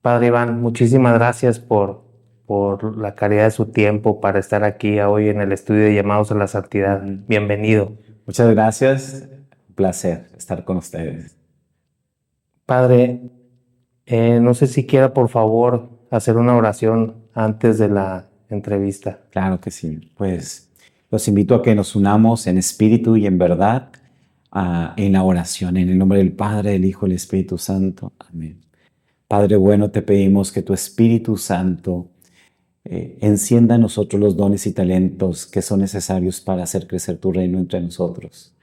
Padre Iván, muchísimas gracias por la calidad de su tiempo para estar aquí hoy en el estudio de Llamados a la Santidad. Bienvenido. Muchas gracias. Un placer estar con ustedes. Padre, no sé si quiera por favor hacer una oración antes de la entrevista. Claro que sí. Pues los invito a que nos unamos en espíritu y en verdad en la oración, en el nombre del Padre, del Hijo y del Espíritu Santo. Amén. Padre bueno, te pedimos que tu Espíritu Santo encienda en nosotros los dones y talentos que son necesarios para hacer crecer tu reino entre nosotros.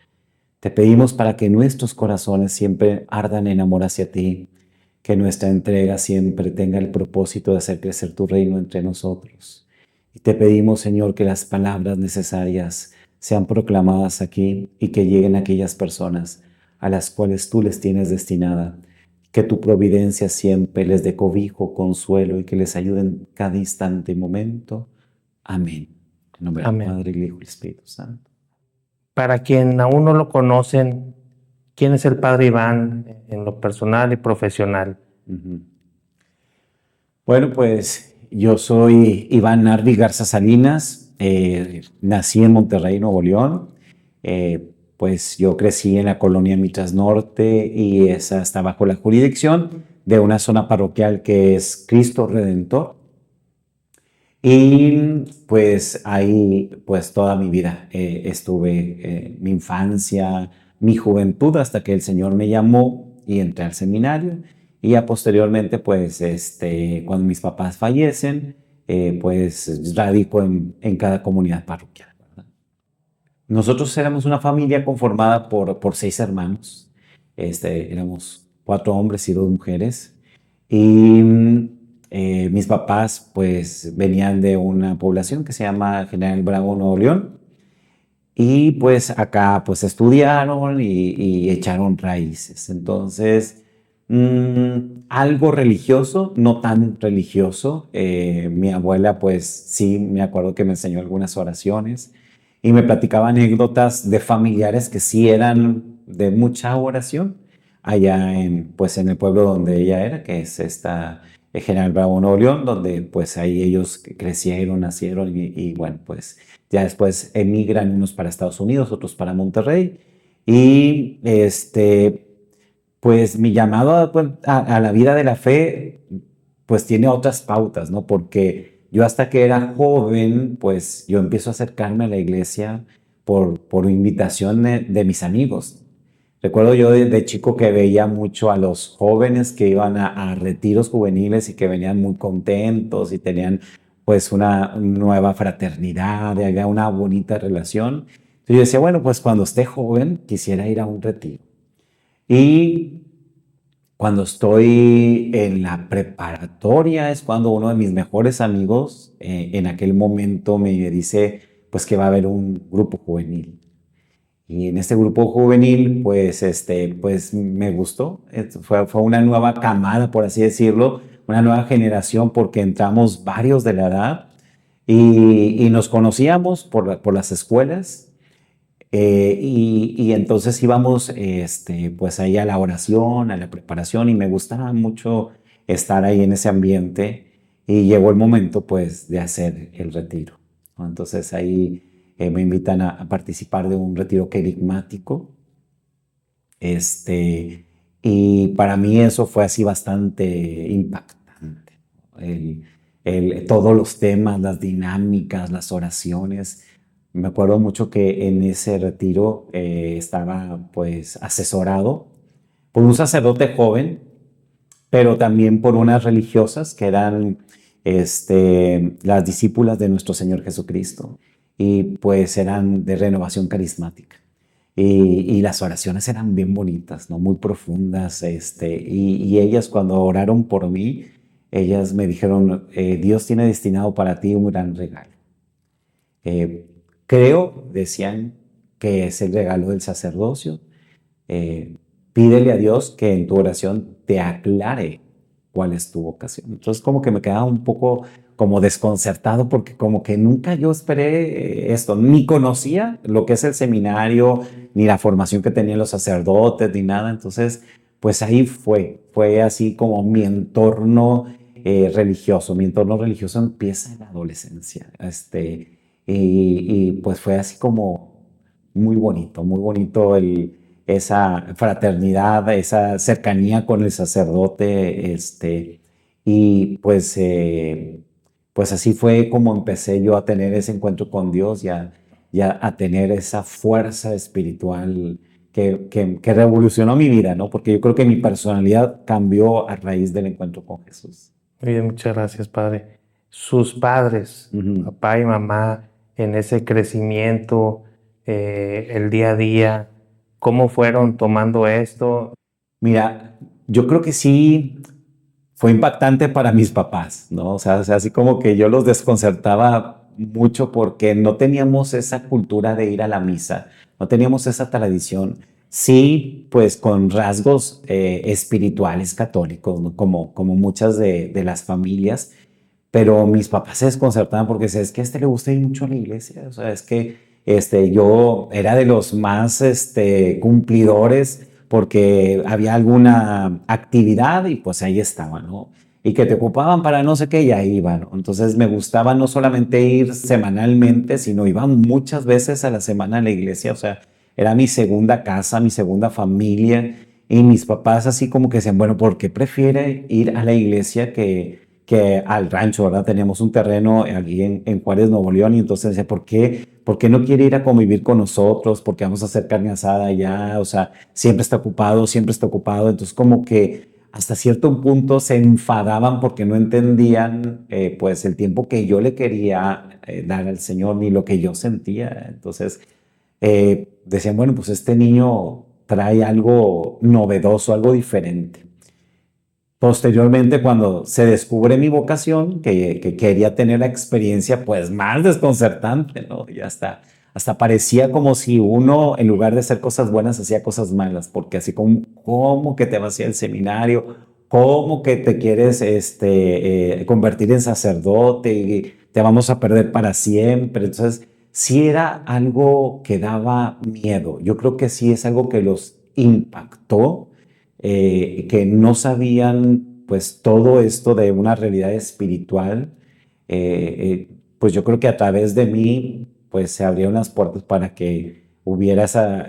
Te pedimos para que nuestros corazones siempre ardan en amor hacia ti, que nuestra entrega siempre tenga el propósito de hacer crecer tu reino entre nosotros. Y te pedimos, Señor, que las palabras necesarias sean proclamadas aquí y que lleguen a aquellas personas a las cuales tú les tienes destinada. Que tu providencia siempre les dé cobijo, consuelo y que les ayude en cada instante y momento. Amén. En nombre del Amén. Padre, el Hijo y el Espíritu Santo. Para quien aún no lo conocen, ¿quién es el Padre Iván en lo personal y profesional? Bueno, pues yo soy Iván Nardi Garza Salinas, nací en Monterrey, Nuevo León. Pues yo crecí en la colonia Mitras Norte y esa está bajo la jurisdicción de una zona parroquial que es Cristo Redentor. Y pues ahí pues toda mi vida estuve, mi infancia, mi juventud, hasta que el Señor me llamó y entré al seminario. Y ya posteriormente, pues, cuando mis papás fallecen, pues radico en cada comunidad parroquial, ¿verdad? Nosotros éramos una familia conformada por 6 hermanos. Éramos 4 hombres y 2 mujeres. Y mis papás, pues, venían de una población que se llama General Bravo, Nuevo León. Y pues acá pues estudiaron y echaron raíces. Entonces, algo religioso, no tan religioso. Mi abuela pues sí, me acuerdo que me enseñó algunas oraciones y me platicaba anécdotas de familiares que sí eran de mucha oración allá pues en el pueblo donde ella era, que es esta General Bravo, Nuevo León, donde pues ahí ellos crecieron, nacieron y bueno, pues ya después emigran unos para Estados Unidos, otros para Monterrey. Y pues mi llamado a la vida de la fe, pues tiene otras pautas, ¿no? Porque yo hasta que era joven, pues yo empiezo a acercarme a la iglesia por invitación de mis amigos. Recuerdo yo de chico que veía mucho a los jóvenes que iban a retiros juveniles y que venían muy contentos y tenían pues una nueva fraternidad, y había una bonita relación. Entonces yo decía, bueno, pues cuando esté joven quisiera ir a un retiro. Y cuando estoy en la preparatoria es cuando uno de mis mejores amigos en aquel momento me dice pues que va a haber un grupo juvenil. Y en este grupo juvenil, pues, pues me gustó. Fue una nueva camada, por así decirlo, una nueva generación, porque entramos varios de la edad y nos conocíamos por las escuelas. Y entonces íbamos, pues ahí a la oración, a la preparación, y me gustaba mucho estar ahí en ese ambiente. Y llegó el momento, pues, de hacer el retiro, ¿no? Entonces ahí me invitan a participar de un retiro querigmático. Y para mí eso fue así bastante impactante. El, todos los temas, las dinámicas, las oraciones. Me acuerdo mucho que en ese retiro estaba pues asesorado por un sacerdote joven, pero también por unas religiosas que eran las discípulas de nuestro Señor Jesucristo y pues eran de renovación carismática. Y las oraciones eran bien bonitas, ¿no? Muy profundas. Y ellas cuando oraron por mí, ellas me dijeron, Dios tiene destinado para ti un gran regalo. Eh, Creo, decían, que es el regalo del sacerdocio. Pídele a Dios que en tu oración te aclare cuál es tu vocación. Entonces como que me quedaba un poco como desconcertado porque como que nunca yo esperé esto, ni conocía lo que es el seminario, ni la formación que tenían los sacerdotes, ni nada. Entonces pues ahí fue así como mi entorno religioso. Mi entorno religioso empieza en la adolescencia, y pues fue así como muy bonito esa fraternidad, esa cercanía con el sacerdote, y pues así fue como empecé yo a tener ese encuentro con Dios y a tener esa fuerza espiritual que revolucionó mi vida, ¿no? Porque yo creo que mi personalidad cambió a raíz del encuentro con Jesús. Muy bien, muchas gracias, padre. Sus padres, Ujú. papá y mamá, en ese crecimiento, el día a día, ¿cómo fueron tomando esto? Mira, yo creo que sí fue impactante para mis papás, ¿no? O sea, así como que yo los desconcertaba mucho porque no teníamos esa cultura de ir a la misa, no teníamos esa tradición. Sí, pues con rasgos espirituales católicos, ¿no? Como muchas de las familias, pero mis papás se desconcertaban porque decían, es que a este le gusta ir mucho a la iglesia, o sea, es que yo era de los más cumplidores porque había alguna actividad y pues ahí estaba, ¿no? Y que te ocupaban para no sé qué y ahí iban, ¿no? Entonces me gustaba no solamente ir semanalmente, sino iba muchas veces a la semana a la iglesia, o sea, era mi segunda casa, mi segunda familia, y mis papás así como que decían, bueno, ¿por qué prefiere ir a la iglesia que al rancho, ¿verdad? Teníamos un terreno aquí en Juárez, Nuevo León, y entonces decía, ¿por qué no quiere ir a convivir con nosotros? Porque vamos a hacer carne asada allá, o sea, siempre está ocupado, siempre está ocupado. Entonces, como que hasta cierto punto se enfadaban porque no entendían, pues, el tiempo que yo le quería dar al Señor, ni lo que yo sentía. Entonces, decían, bueno, pues este niño trae algo novedoso, algo diferente. Posteriormente, cuando se descubre mi vocación, que quería tener la experiencia, pues más desconcertante, ¿no? Y hasta parecía como si uno, en lugar de hacer cosas buenas, hacía cosas malas, porque así como, ¿cómo que te vas a ir al seminario? ¿Cómo que te quieres convertir en sacerdote y te vamos a perder para siempre? Entonces, sí era algo que daba miedo. Yo creo que sí es algo que los impactó, que no sabían pues todo esto de una realidad espiritual. Pues yo creo que a través de mí pues se abrieron las puertas para que hubiera esa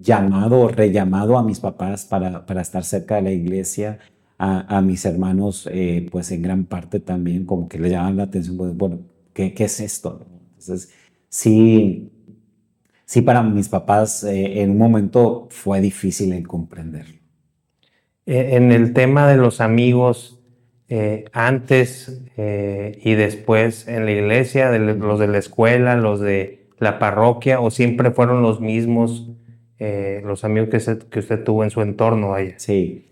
llamado o rellamado a mis papás para estar cerca de la iglesia, a mis hermanos pues en gran parte también como que le llamaban la atención, pues, bueno, ¿qué es esto? Entonces sí, sí para mis papás en un momento fue difícil el comprenderlo. En el tema de los amigos, antes y después en la iglesia, los de la escuela, los de la parroquia, o siempre fueron los mismos, los amigos que usted tuvo en su entorno, vaya. Sí.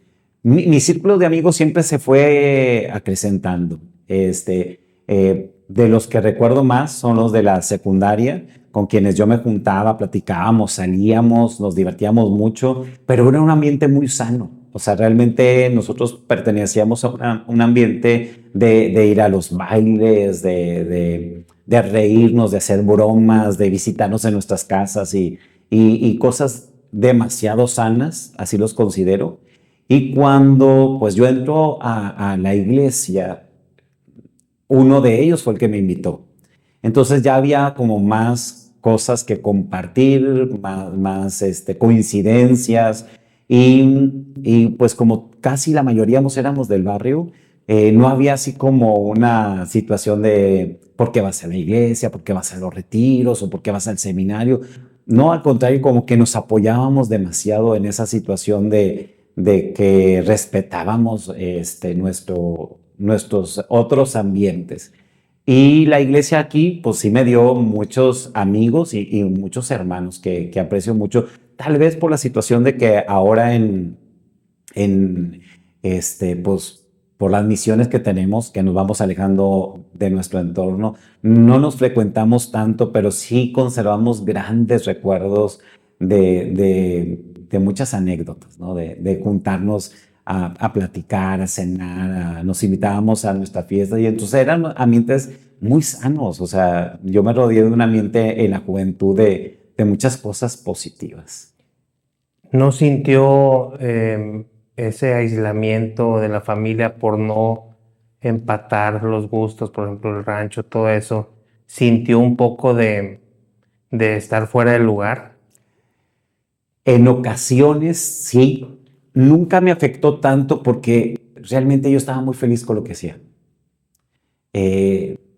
Mi círculo de amigos siempre se fue acrecentando. De los que recuerdo más son los de la secundaria, con quienes yo me juntaba, platicábamos, salíamos, nos divertíamos mucho, pero era un ambiente muy sano. O sea, realmente nosotros pertenecíamos a un ambiente de ir a los bailes, de reírnos, de hacer bromas, de visitarnos en nuestras casas y cosas demasiado sanas, así los considero. Y cuando pues yo entro a la iglesia, uno de ellos fue el que me invitó. Entonces ya había como más cosas que compartir, más coincidencias y pues como casi la mayoría éramos del barrio, no había así como una situación de por qué vas a la iglesia, por qué vas a los retiros o por qué vas al seminario. No, al contrario, como que nos apoyábamos demasiado en esa situación de que respetábamos nuestros otros ambientes. Y la iglesia aquí, pues sí me dio muchos amigos y muchos hermanos que aprecio mucho, tal vez por la situación de que ahora en pues por las misiones que tenemos, que nos vamos alejando de nuestro entorno, no nos frecuentamos tanto, pero sí conservamos grandes recuerdos de muchas anécdotas, ¿no? De juntarnos a platicar, a cenar, nos invitábamos a nuestra fiesta y entonces eran ambientes muy sanos, o sea, yo me rodeé de un ambiente en la juventud de muchas cosas positivas. ¿No sintió ese aislamiento de la familia por no empatar los gustos, por ejemplo, el rancho, todo eso, sintió un poco de estar fuera del lugar? En ocasiones sí, nunca me afectó tanto porque realmente yo estaba muy feliz con lo que hacía.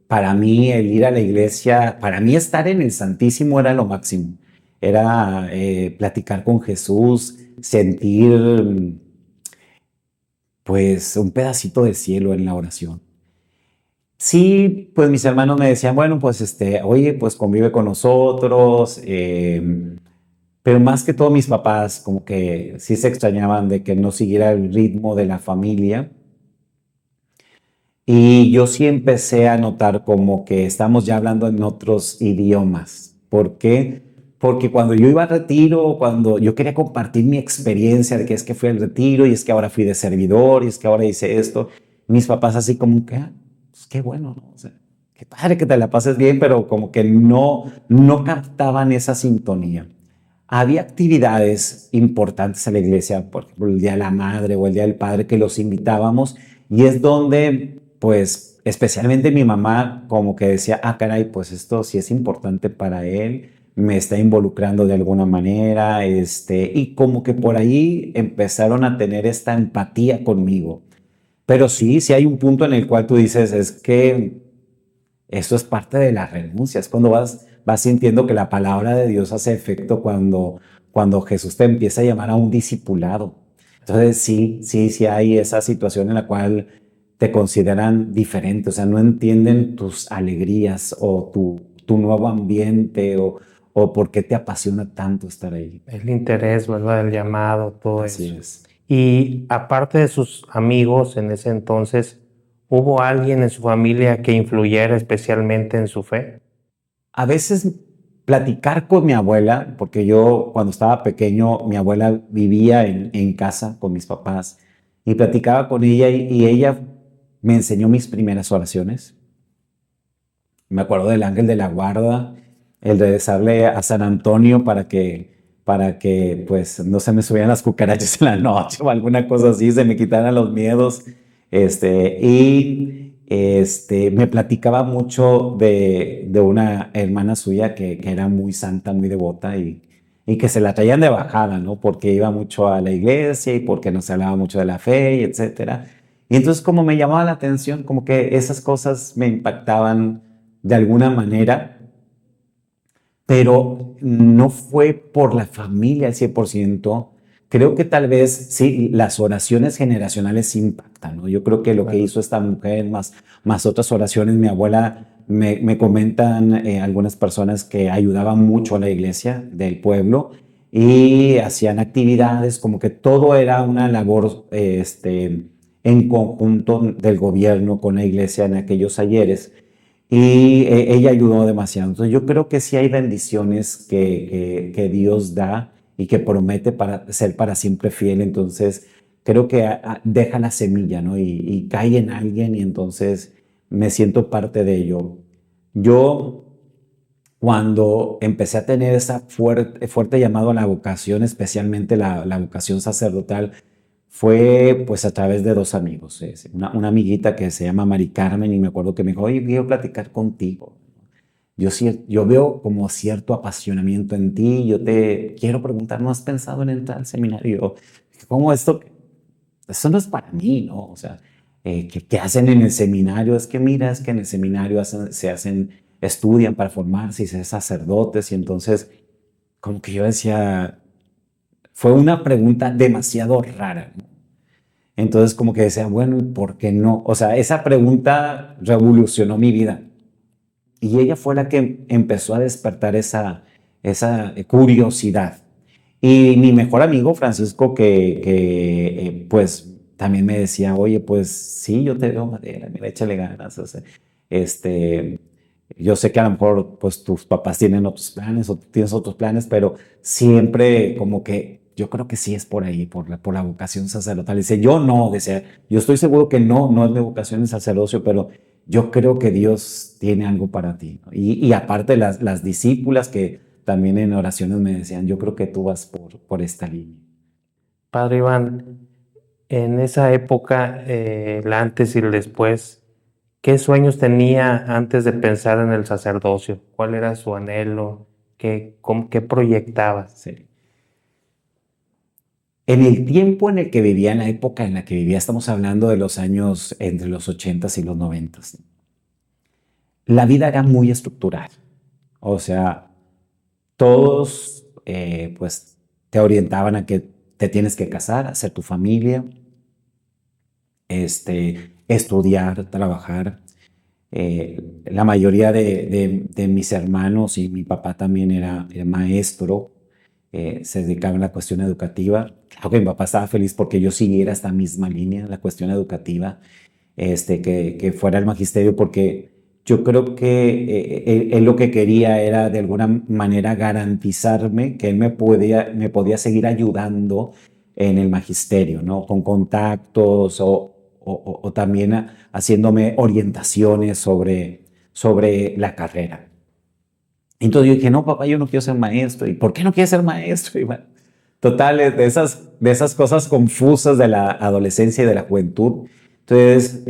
Para mí el ir a la iglesia, para mí estar en el Santísimo era lo máximo. Era platicar con Jesús, sentir pues un pedacito del cielo en la oración. Sí, pues mis hermanos me decían, bueno, pues oye, pues convive con nosotros, pero más que todo mis papás como que sí se extrañaban de que no siguiera el ritmo de la familia. Y yo sí empecé a notar como que estamos ya hablando en otros idiomas. ¿Por qué? Porque cuando yo iba al retiro, cuando yo quería compartir mi experiencia de que es que fui al retiro y es que ahora fui de servidor y es que ahora hice esto, mis papás así como que, pues qué bueno, ¿no? O sea, qué padre que te la pases bien, pero como que no captaban esa sintonía. Había actividades importantes en la iglesia, por ejemplo, el Día de la Madre o el Día del Padre, que los invitábamos y es donde, pues, especialmente mi mamá como que decía, caray, pues esto sí es importante para él, me está involucrando de alguna manera, y como que por ahí empezaron a tener esta empatía conmigo. Pero sí, sí hay un punto en el cual tú dices, es que eso es parte de la renuncia, es cuando vas sintiendo que la palabra de Dios hace efecto cuando Jesús te empieza a llamar a un discipulado. Entonces sí hay esa situación en la cual te consideran diferente, o sea, no entienden tus alegrías o tu nuevo ambiente o por qué te apasiona tanto estar ahí. El interés, ¿verdad? El llamado, todo Así eso. es. Y aparte de sus amigos en ese entonces, ¿hubo alguien en su familia que influyera especialmente en su fe? A veces platicar con mi abuela, porque yo cuando estaba pequeño, mi abuela vivía en casa con mis papás y platicaba con ella y ella me enseñó mis primeras oraciones. Me acuerdo del ángel de la guarda, el de rezarle a San Antonio para que pues no se me subieran las cucarachas en la noche o alguna cosa así, se me quitaran los miedos. Me platicaba mucho de una hermana suya que era muy santa, muy devota y que se la traían de bajada, ¿no? Porque iba mucho a la iglesia y porque no se hablaba mucho de la fe y etcétera. Y entonces como me llamaba la atención, como que esas cosas me impactaban de alguna manera, pero no fue por la familia al 100%. Creo que tal vez sí, las oraciones generacionales impactan, ¿no? Yo creo que lo que Claro. hizo esta mujer, más otras oraciones, mi abuela, me comentan algunas personas que ayudaban mucho a la iglesia del pueblo y hacían actividades, como que todo era una labor en conjunto del gobierno con la iglesia en aquellos ayeres. Y ella ayudó demasiado. Entonces yo creo que sí hay bendiciones que Dios da y que promete para ser para siempre fiel. Entonces creo que deja la semilla, ¿no? Y cae en alguien y entonces me siento parte de ello. Yo cuando empecé a tener esa fuerte llamado a la vocación, especialmente la vocación sacerdotal, fue pues a través de dos amigos. Una amiguita que se llama Mari Carmen y me acuerdo que me dijo, oye, quiero platicar contigo. Yo veo como cierto apasionamiento en ti, yo te quiero preguntar, ¿no has pensado en entrar al seminario? ¿Cómo esto? Eso no es para mí, ¿no? O sea, ¿qué hacen en el seminario? Es que mira, es que en el seminario estudian para formarse y ser sacerdotes y entonces como que yo decía, fue una pregunta demasiado rara, ¿no? Entonces como que decía, bueno, ¿y por qué no? O sea, esa pregunta revolucionó mi vida. Y ella fue la que empezó a despertar esa curiosidad. Y mi mejor amigo, Francisco, que pues también me decía, oye, pues sí, yo te veo madera, mira, échale ganas. O sea, este, yo sé que a lo mejor pues tus papás tienen otros planes o tú tienes otros planes, pero siempre como que yo creo que sí es por ahí, por la vocación sacerdotal. Dice, yo no, decía, yo estoy seguro que no es mi vocación el sacerdocio, pero yo creo que Dios tiene algo para ti, ¿no? Y aparte las discípulas que también en oraciones me decían, yo creo que tú vas por esta línea. Padre Iván, en esa época, el antes y el después, ¿qué sueños tenía antes de pensar en el sacerdocio? ¿Cuál era su anhelo? ¿Qué proyectaba? Sí. En el tiempo en el que vivía, en la época en la que vivía, estamos hablando de los años entre los 80s y los 90s, la vida era muy estructural. O sea, todos pues te orientaban a que te tienes que casar, hacer tu familia, estudiar, trabajar. La mayoría de mis hermanos y mi papá también era maestro, se dedicaba a la cuestión educativa. Claro que mi papá estaba feliz porque yo siguiera esta misma línea, la cuestión educativa, que fuera el magisterio, porque yo creo que él lo que quería era de alguna manera garantizarme que él me podía seguir ayudando en el magisterio, ¿no? Con contactos o también haciéndome orientaciones sobre la carrera. Entonces yo dije, no, papá, yo no quiero ser maestro. ¿Y por qué no quieres ser maestro? Y bueno, total, de esas cosas confusas de la adolescencia y de la juventud. Entonces,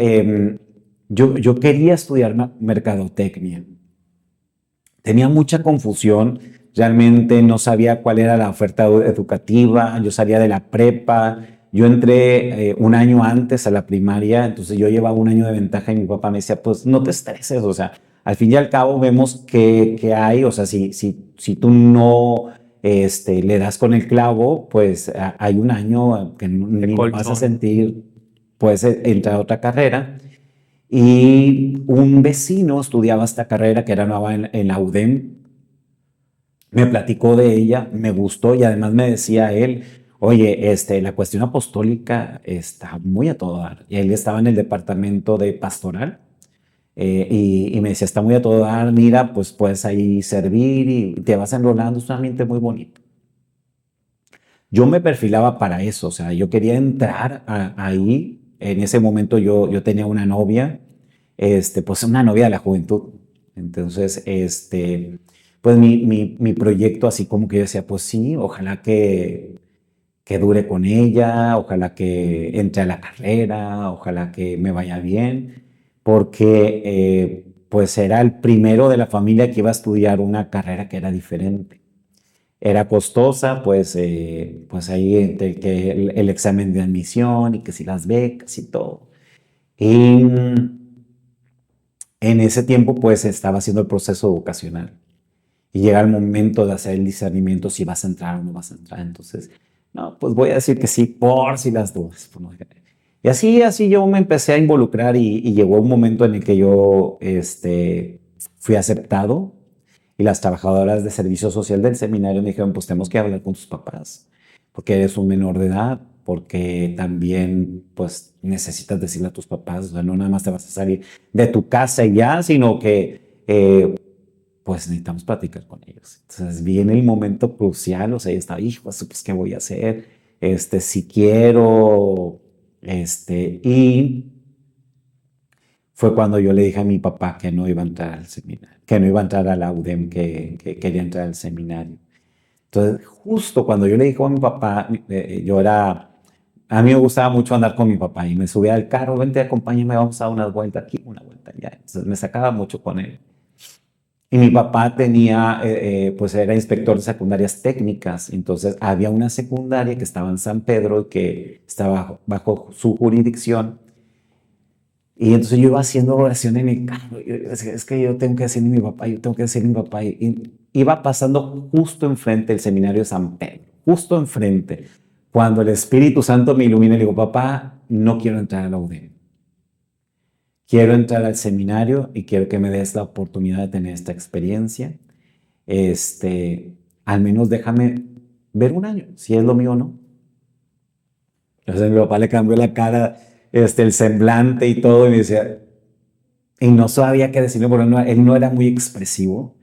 yo quería estudiar mercadotecnia. Tenía mucha confusión, realmente no sabía cuál era la oferta educativa, yo salía de la prepa, yo entré un año antes a la primaria, entonces yo llevaba un año de ventaja y mi papá me decía, pues no te estreses, o sea, al fin y al cabo vemos que hay, o sea, si tú no le das con el clavo, pues hay un año que De ni lo vas a colchón. sentir, puedes entrar a otra carrera. Y un vecino estudiaba esta carrera que era nueva en la UDEM, me platicó de ella, me gustó y además me decía él, oye, la cuestión apostólica está muy a todo dar. Y él estaba en el departamento de pastoral y me decía, está muy a todo dar, mira, pues puedes ahí servir y te vas enrolando, es un ambiente muy bonito. Yo me perfilaba para eso, o sea, yo quería entrar ahí. En ese momento yo tenía una novia, pues una novia de la juventud. Entonces, pues mi proyecto, así como que yo decía, pues sí, ojalá que dure con ella, ojalá que entre a la carrera, ojalá que me vaya bien, porque pues era el primero de la familia que iba a estudiar una carrera que era diferente. Era costosa, pues ahí entre que el examen de admisión y que si las becas y todo. Y en ese tiempo, pues estaba haciendo el proceso vocacional y llega el momento de hacer el discernimiento si vas a entrar o no vas a entrar. Entonces, no, pues voy a decir que sí, por si las dudas. Y así yo me empecé a involucrar y llegó un momento en el que yo fui aceptado y las trabajadoras de servicio social del seminario me dijeron, pues tenemos que hablar con tus papás, porque eres un menor de edad, porque también pues necesitas decirle a tus papás, o sea, no nada más te vas a salir de tu casa y ya, sino que pues necesitamos platicar con ellos. Entonces viene el momento crucial, o sea, yo estaba, hijo, pues ¿qué voy a hacer? Si quiero, y fue cuando yo le dije a mi papá que no iba a entrar al seminario, que no iba a entrar a la UDEM, que quería entrar al seminario. Entonces, justo cuando yo le dije a mi papá, a mí me gustaba mucho andar con mi papá y me subía al carro, vente, acompáñame, vamos a dar una vuelta aquí, una vuelta allá. Entonces me sacaba mucho con él. Y mi papá pues era inspector de secundarias técnicas, entonces había una secundaria que estaba en San Pedro y que estaba bajo su jurisdicción. Y entonces yo iba haciendo oración en el carro. Es que yo tengo que decirle a mi papá, yo tengo que decirle a mi papá. Y iba pasando justo enfrente del seminario de San Pedro, justo enfrente. Cuando el Espíritu Santo me ilumina, le digo, papá, no quiero entrar a la UDEM. Quiero entrar al seminario y quiero que me des la oportunidad de tener esta experiencia. Al menos déjame ver un año, si es lo mío o no. Entonces mi papá le cambió la cara, el semblante y todo, y me decía, y no sabía qué decirle, porque él no era muy expresivo.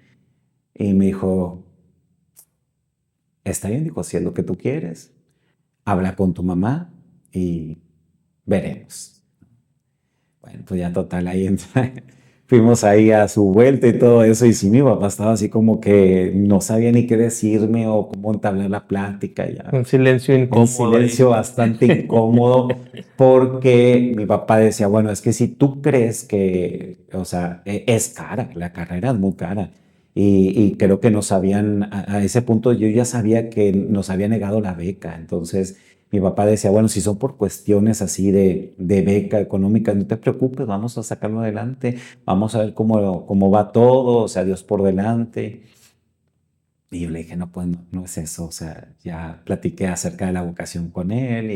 Y me dijo, está bien, dijo, si es lo que tú quieres, habla con tu mamá y veremos. Bueno, pues ya total, ahí entra. fuimos ahí a su vuelta y todo eso, y sí, mi papá estaba así como que no sabía ni qué decirme o cómo entablar la plática, ya Un silencio en incómodo ahí. silencio bastante incómodo, porque mi papá decía, bueno, es que si tú crees que, o sea, es cara, la carrera es muy cara. Y creo que nos habían, a ese punto yo ya sabía que nos había negado la beca. Entonces mi papá decía, bueno, si son por cuestiones así de beca económica, no te preocupes, vamos a sacarlo adelante, vamos a ver cómo va todo, o sea, Dios por delante. Y yo le dije, no, pues no es eso, o sea, ya platiqué acerca de la vocación con él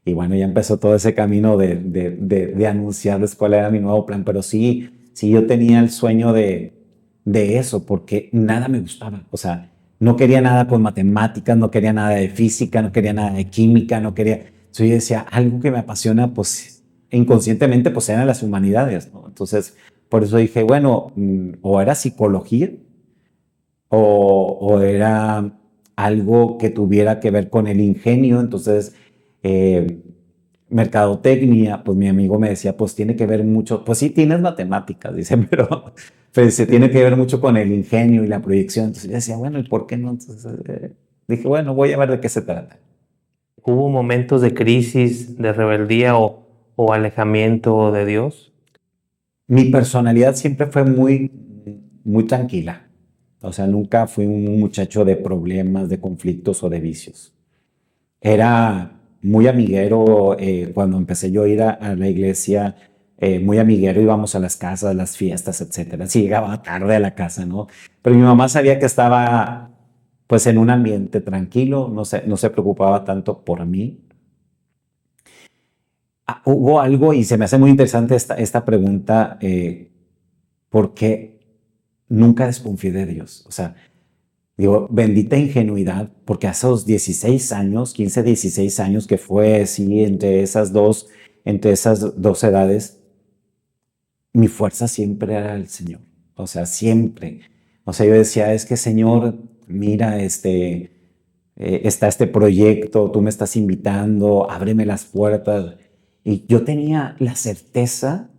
y bueno, ya empezó todo ese camino de anunciarles cuál era mi nuevo plan, pero sí yo tenía el sueño de eso, porque nada me gustaba, o sea, no quería nada con matemáticas, no quería nada de física, no quería nada de química, no quería, entonces yo decía, algo que me apasiona, pues inconscientemente, pues eran las humanidades, ¿no? Entonces, por eso dije, bueno, o era psicología, o era algo que tuviera que ver con el ingenio. Entonces, eh, mercadotecnia, pues mi amigo me decía, pues tiene que ver mucho, pues sí tienes matemáticas, dice, pero pues, se tiene que ver mucho con el ingenio y la proyección. Entonces yo decía, bueno, ¿y por qué no? Entonces dije, bueno, voy a ver de qué se trata. ¿Hubo momentos de crisis, de rebeldía o alejamiento de Dios? Mi personalidad siempre fue muy tranquila. O sea, nunca fui un muchacho de problemas, de conflictos o de vicios. Era muy amiguero cuando empecé yo a ir a la iglesia, muy amiguero, íbamos a las casas, las fiestas, etcétera. Sí, llegaba tarde a la casa, ¿no? Pero mi mamá sabía que estaba pues en un ambiente tranquilo, no se preocupaba tanto por mí. Hubo algo, y se me hace muy interesante esta pregunta, ¿por qué nunca desconfié de Dios? O sea, digo, bendita ingenuidad, porque a esos 16 años, 15, 16 años que fue, sí, entre esas dos edades, mi fuerza siempre era el Señor. O sea, siempre. O sea, yo decía, es que Señor, mira, está este proyecto, tú me estás invitando, ábreme las puertas. Y yo tenía la certeza,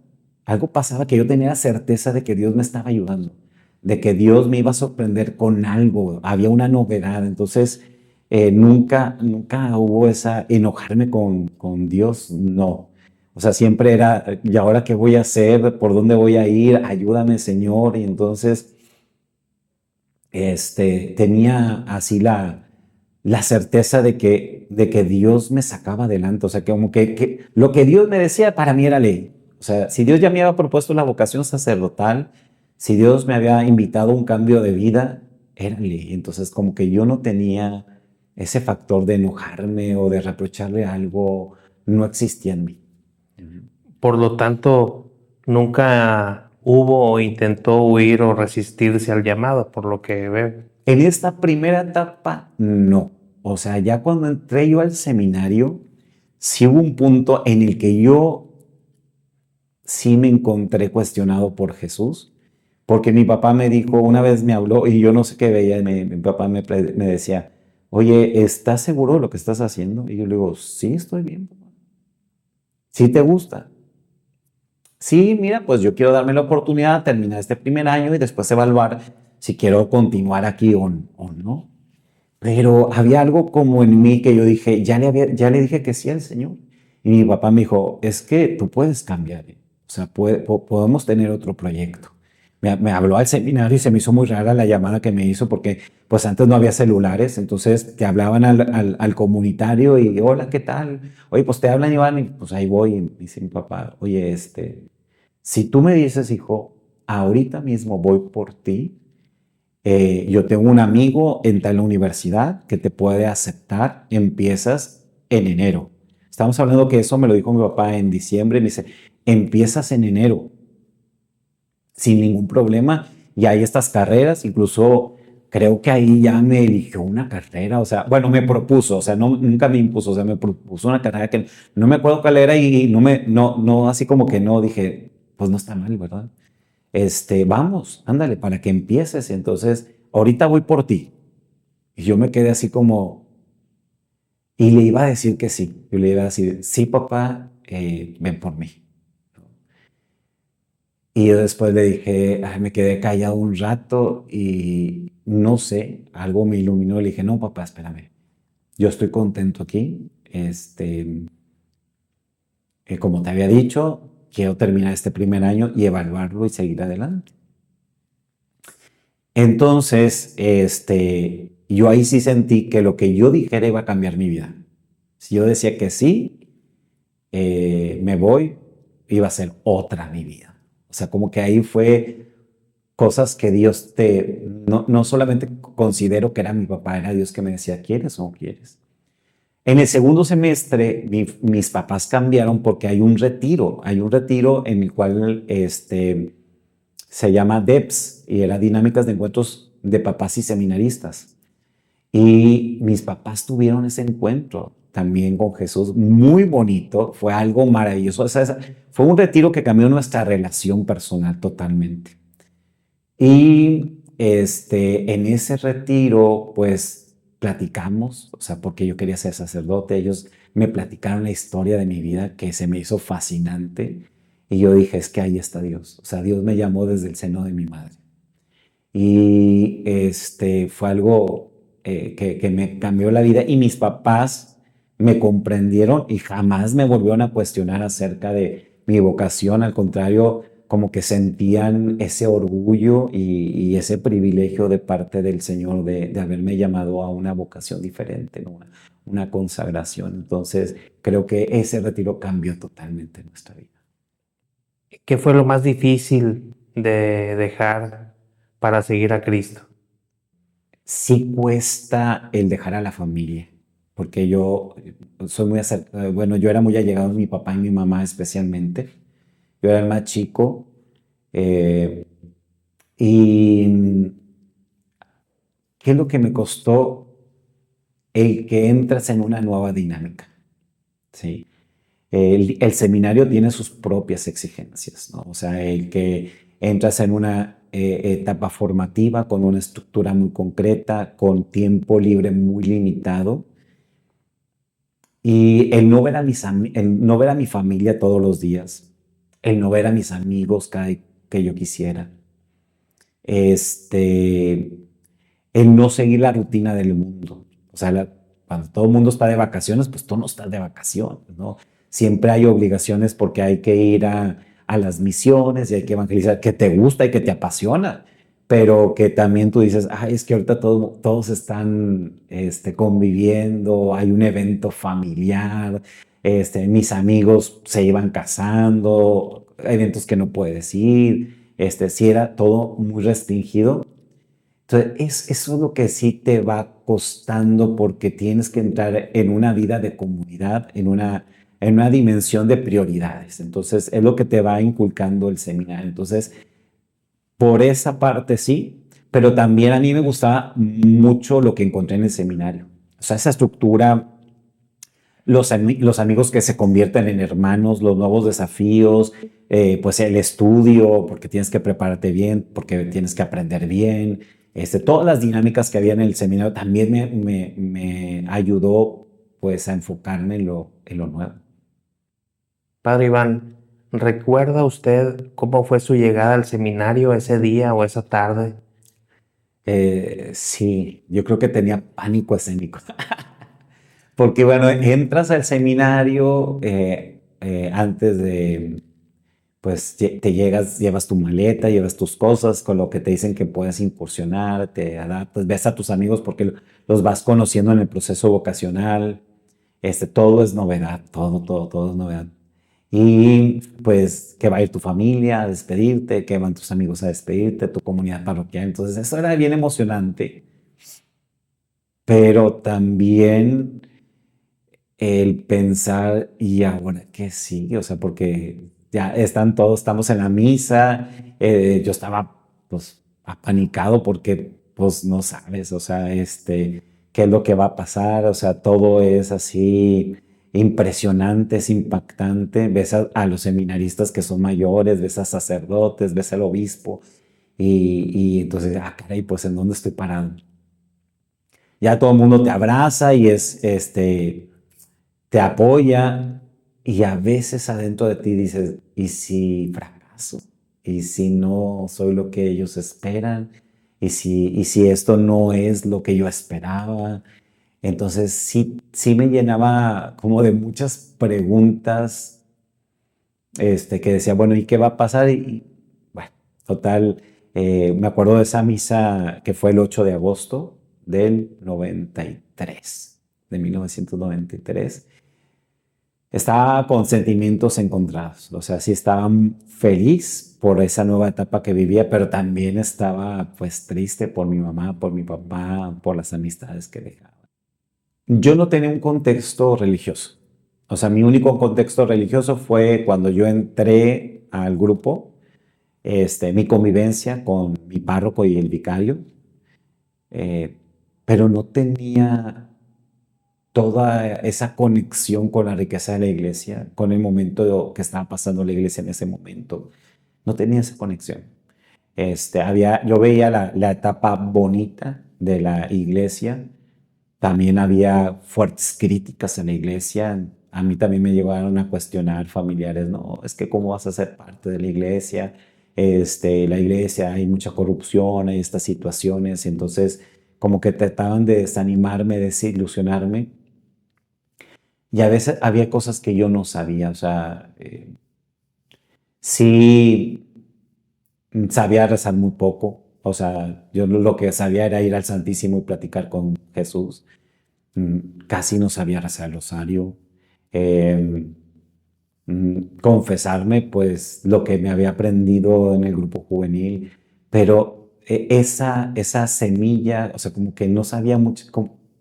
algo pasaba que yo tenía la certeza de que Dios me estaba ayudando, de que Dios me iba a sorprender con algo, había una novedad. Entonces, nunca hubo esa enojarme con Dios, no. O sea, siempre era, ¿y ahora qué voy a hacer? ¿Por dónde voy a ir? Ayúdame, Señor. Y entonces, tenía así la certeza de que Dios me sacaba adelante. O sea, que como que lo que Dios me decía para mí era ley. O sea, si Dios ya me había propuesto la vocación sacerdotal, si Dios me había invitado a un cambio de vida, era ley. Entonces, como que yo no tenía ese factor de enojarme o de reprocharle algo, no existía en mí. Por lo tanto, nunca hubo o intentó huir o resistirse al llamado, por lo que veo. En esta primera etapa, no. O sea, ya cuando entré yo al seminario, sí hubo un punto en el que yo sí me encontré cuestionado por Jesús, porque mi papá me dijo, una vez me habló y yo no sé qué veía, mi papá me decía, oye, ¿estás seguro de lo que estás haciendo? Y yo le digo, sí, estoy bien, papá. ¿Sí te gusta? Sí, mira, pues yo quiero darme la oportunidad de terminar este primer año y después evaluar si quiero continuar aquí o no. Pero había algo como en mí que yo dije, ya le dije que sí al Señor. Y mi papá me dijo, es que tú puedes cambiar, ¿eh? O sea, podemos tener otro proyecto. Me habló al seminario y se me hizo muy rara la llamada que me hizo porque pues antes no había celulares, entonces te hablaban al comunitario y hola, ¿qué tal? Oye, pues te hablan Iván y pues ahí voy y dice mi papá, oye, si tú me dices, hijo, ahorita mismo voy por ti, yo tengo un amigo en tal universidad que te puede aceptar, empiezas en enero. Estamos hablando que eso me lo dijo mi papá en diciembre, me dice, empiezas en enero, sin ningún problema, y hay estas carreras, incluso creo que ahí ya me eligió una carrera, o sea, bueno, me propuso, o sea, nunca me impuso, o sea, me propuso una carrera que no me acuerdo cuál era y no, así como que no, dije, pues no está mal, ¿verdad? Vamos, ándale, para que empieces. Entonces, ahorita voy por ti. Y yo me quedé así como, y le iba a decir que sí. Yo le iba a decir, sí, papá, ven por mí. Y yo después le dije, ay, me quedé callado un rato y no sé, algo me iluminó. Le dije, no, papá, espérame, yo estoy contento aquí. Como te había dicho, quiero terminar este primer año y evaluarlo y seguir adelante. Entonces, yo ahí sí sentí que lo que yo dijera iba a cambiar mi vida. Si yo decía que sí, me voy, iba a ser otra mi vida. O sea, como que ahí fue cosas que Dios no solamente considero que era mi papá, era Dios que me decía, ¿quieres o no quieres? En el segundo semestre, mis papás cambiaron porque hay un retiro en el cual se llama DEPS y era Dinámicas de Encuentros de Papás y Seminaristas. Y mis papás tuvieron ese encuentro también con Jesús, muy bonito, fue algo maravilloso. O sea, fue un retiro que cambió nuestra relación personal totalmente. Y en ese retiro, pues platicamos, o sea, porque yo quería ser sacerdote, ellos me platicaron la historia de mi vida que se me hizo fascinante. Y yo dije, es que ahí está Dios. O sea, Dios me llamó desde el seno de mi madre. Y fue algo que me cambió la vida y mis papás me comprendieron y jamás me volvieron a cuestionar acerca de mi vocación. Al contrario, como que sentían ese orgullo y ese privilegio de parte del Señor de haberme llamado a una vocación diferente, ¿no? Una consagración. Entonces, creo que ese retiro cambió totalmente nuestra vida. ¿Qué fue lo más difícil de dejar para seguir a Cristo? Sí cuesta el dejar a la familia, porque yo soy muy bueno, yo era muy allegado a mi papá y mi mamá especialmente. Yo era el más chico eh, y ¿qué es lo que me costó? El que entras en una nueva dinámica, ¿sí? El seminario tiene sus propias exigencias, ¿no? O sea, el que entras en una etapa formativa con una estructura muy concreta, con tiempo libre muy limitado, y el no ver el no ver a mi familia todos los días, el no ver a mis amigos cada que yo quisiera, este, el no seguir la rutina del mundo. O sea, cuando todo el mundo está de vacaciones, pues tú no estás de vacaciones, ¿no? Siempre hay obligaciones porque hay que ir a las misiones y hay que evangelizar, que te gusta y que te apasiona, pero que también tú dices, ay, es que ahorita todos están conviviendo, hay un evento familiar, mis amigos se iban casando, eventos que no puedes ir, si era todo muy restringido. Entonces, eso es lo que sí te va costando porque tienes que entrar en una vida de comunidad, en una dimensión de prioridades. Entonces, es lo que te va inculcando el seminario. Entonces, por esa parte sí, pero también a mí me gustaba mucho lo que encontré en el seminario. O sea, esa estructura, los amigos que se convierten en hermanos, los nuevos desafíos, pues el estudio, porque tienes que prepararte bien, porque tienes que aprender bien. Todas las dinámicas que había en el seminario también me ayudó pues a enfocarme en lo nuevo. Padre Iván, ¿recuerda usted cómo fue su llegada al seminario ese día o esa tarde? Sí, yo creo que tenía pánico escénico. Porque bueno, entras al seminario antes de, pues llevas tu maleta, llevas tus cosas, con lo que te dicen que puedes incursionar, te adaptas, ves a tus amigos porque los vas conociendo en el proceso vocacional. Todo es novedad, todo es novedad. Y pues que va a ir tu familia a despedirte, que van tus amigos a despedirte, tu comunidad parroquial. Entonces eso era bien emocionante, pero también el pensar, ¿y ahora qué sigue? O sea, porque ya están todos, estamos en la misa, yo estaba pues apanicado porque pues no sabes, o sea, qué es lo que va a pasar, o sea, todo es así impresionante, es impactante, ves a los seminaristas que son mayores, ves a sacerdotes, ves al obispo y entonces, caray, pues ¿en dónde estoy parado? Ya todo el mundo te abraza y te apoya y a veces adentro de ti dices, ¿y si fracaso? ¿Y si no soy lo que ellos esperan? ¿Y si esto no es lo que yo esperaba? Entonces sí me llenaba como de muchas preguntas, que decía, bueno, ¿y qué va a pasar? Y bueno, total, me acuerdo de esa misa que fue el 8 de agosto del 93, de 1993. Estaba con sentimientos encontrados, o sea, sí estaba feliz por esa nueva etapa que vivía, pero también estaba pues triste por mi mamá, por mi papá, por las amistades que dejaba. Yo no tenía un contexto religioso, o sea, mi único contexto religioso fue cuando yo entré al grupo, mi convivencia con mi párroco y el vicario, eh, pero no tenía toda esa conexión con la riqueza de la iglesia, con el momento que estaba pasando la iglesia en ese momento. No tenía esa conexión. Yo veía la etapa bonita de la iglesia, también había fuertes críticas en la iglesia. A mí también me llevaron a cuestionar familiares, no, es que cómo vas a ser parte de la iglesia, la iglesia hay mucha corrupción, hay estas situaciones, entonces como que trataban de desanimarme, desilusionarme. Y a veces había cosas que yo no sabía, o sea, sí sabía rezar muy poco, o sea, yo lo que sabía era ir al Santísimo y platicar con Jesús. Casi no sabía rezar el rosario. Eh, Confesarme, pues, lo que me había aprendido en el grupo juvenil, pero esa semilla, o sea, como que no sabía mucho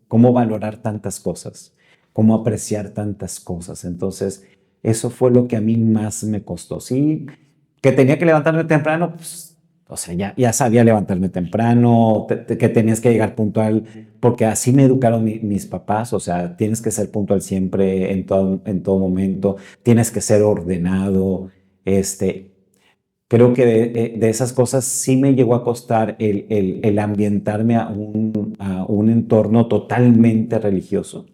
cómo valorar tantas cosas, cómo apreciar tantas cosas. Entonces, eso fue lo que a mí más me costó. Sí, que tenía que levantarme temprano, pues, o sea, ya sabía levantarme temprano, que tenías que llegar puntual, porque así me educaron mis papás, o sea, tienes que ser puntual siempre, en todo momento, tienes que ser ordenado. Creo que de esas cosas sí me llegó a costar el ambientarme a un entorno totalmente religioso.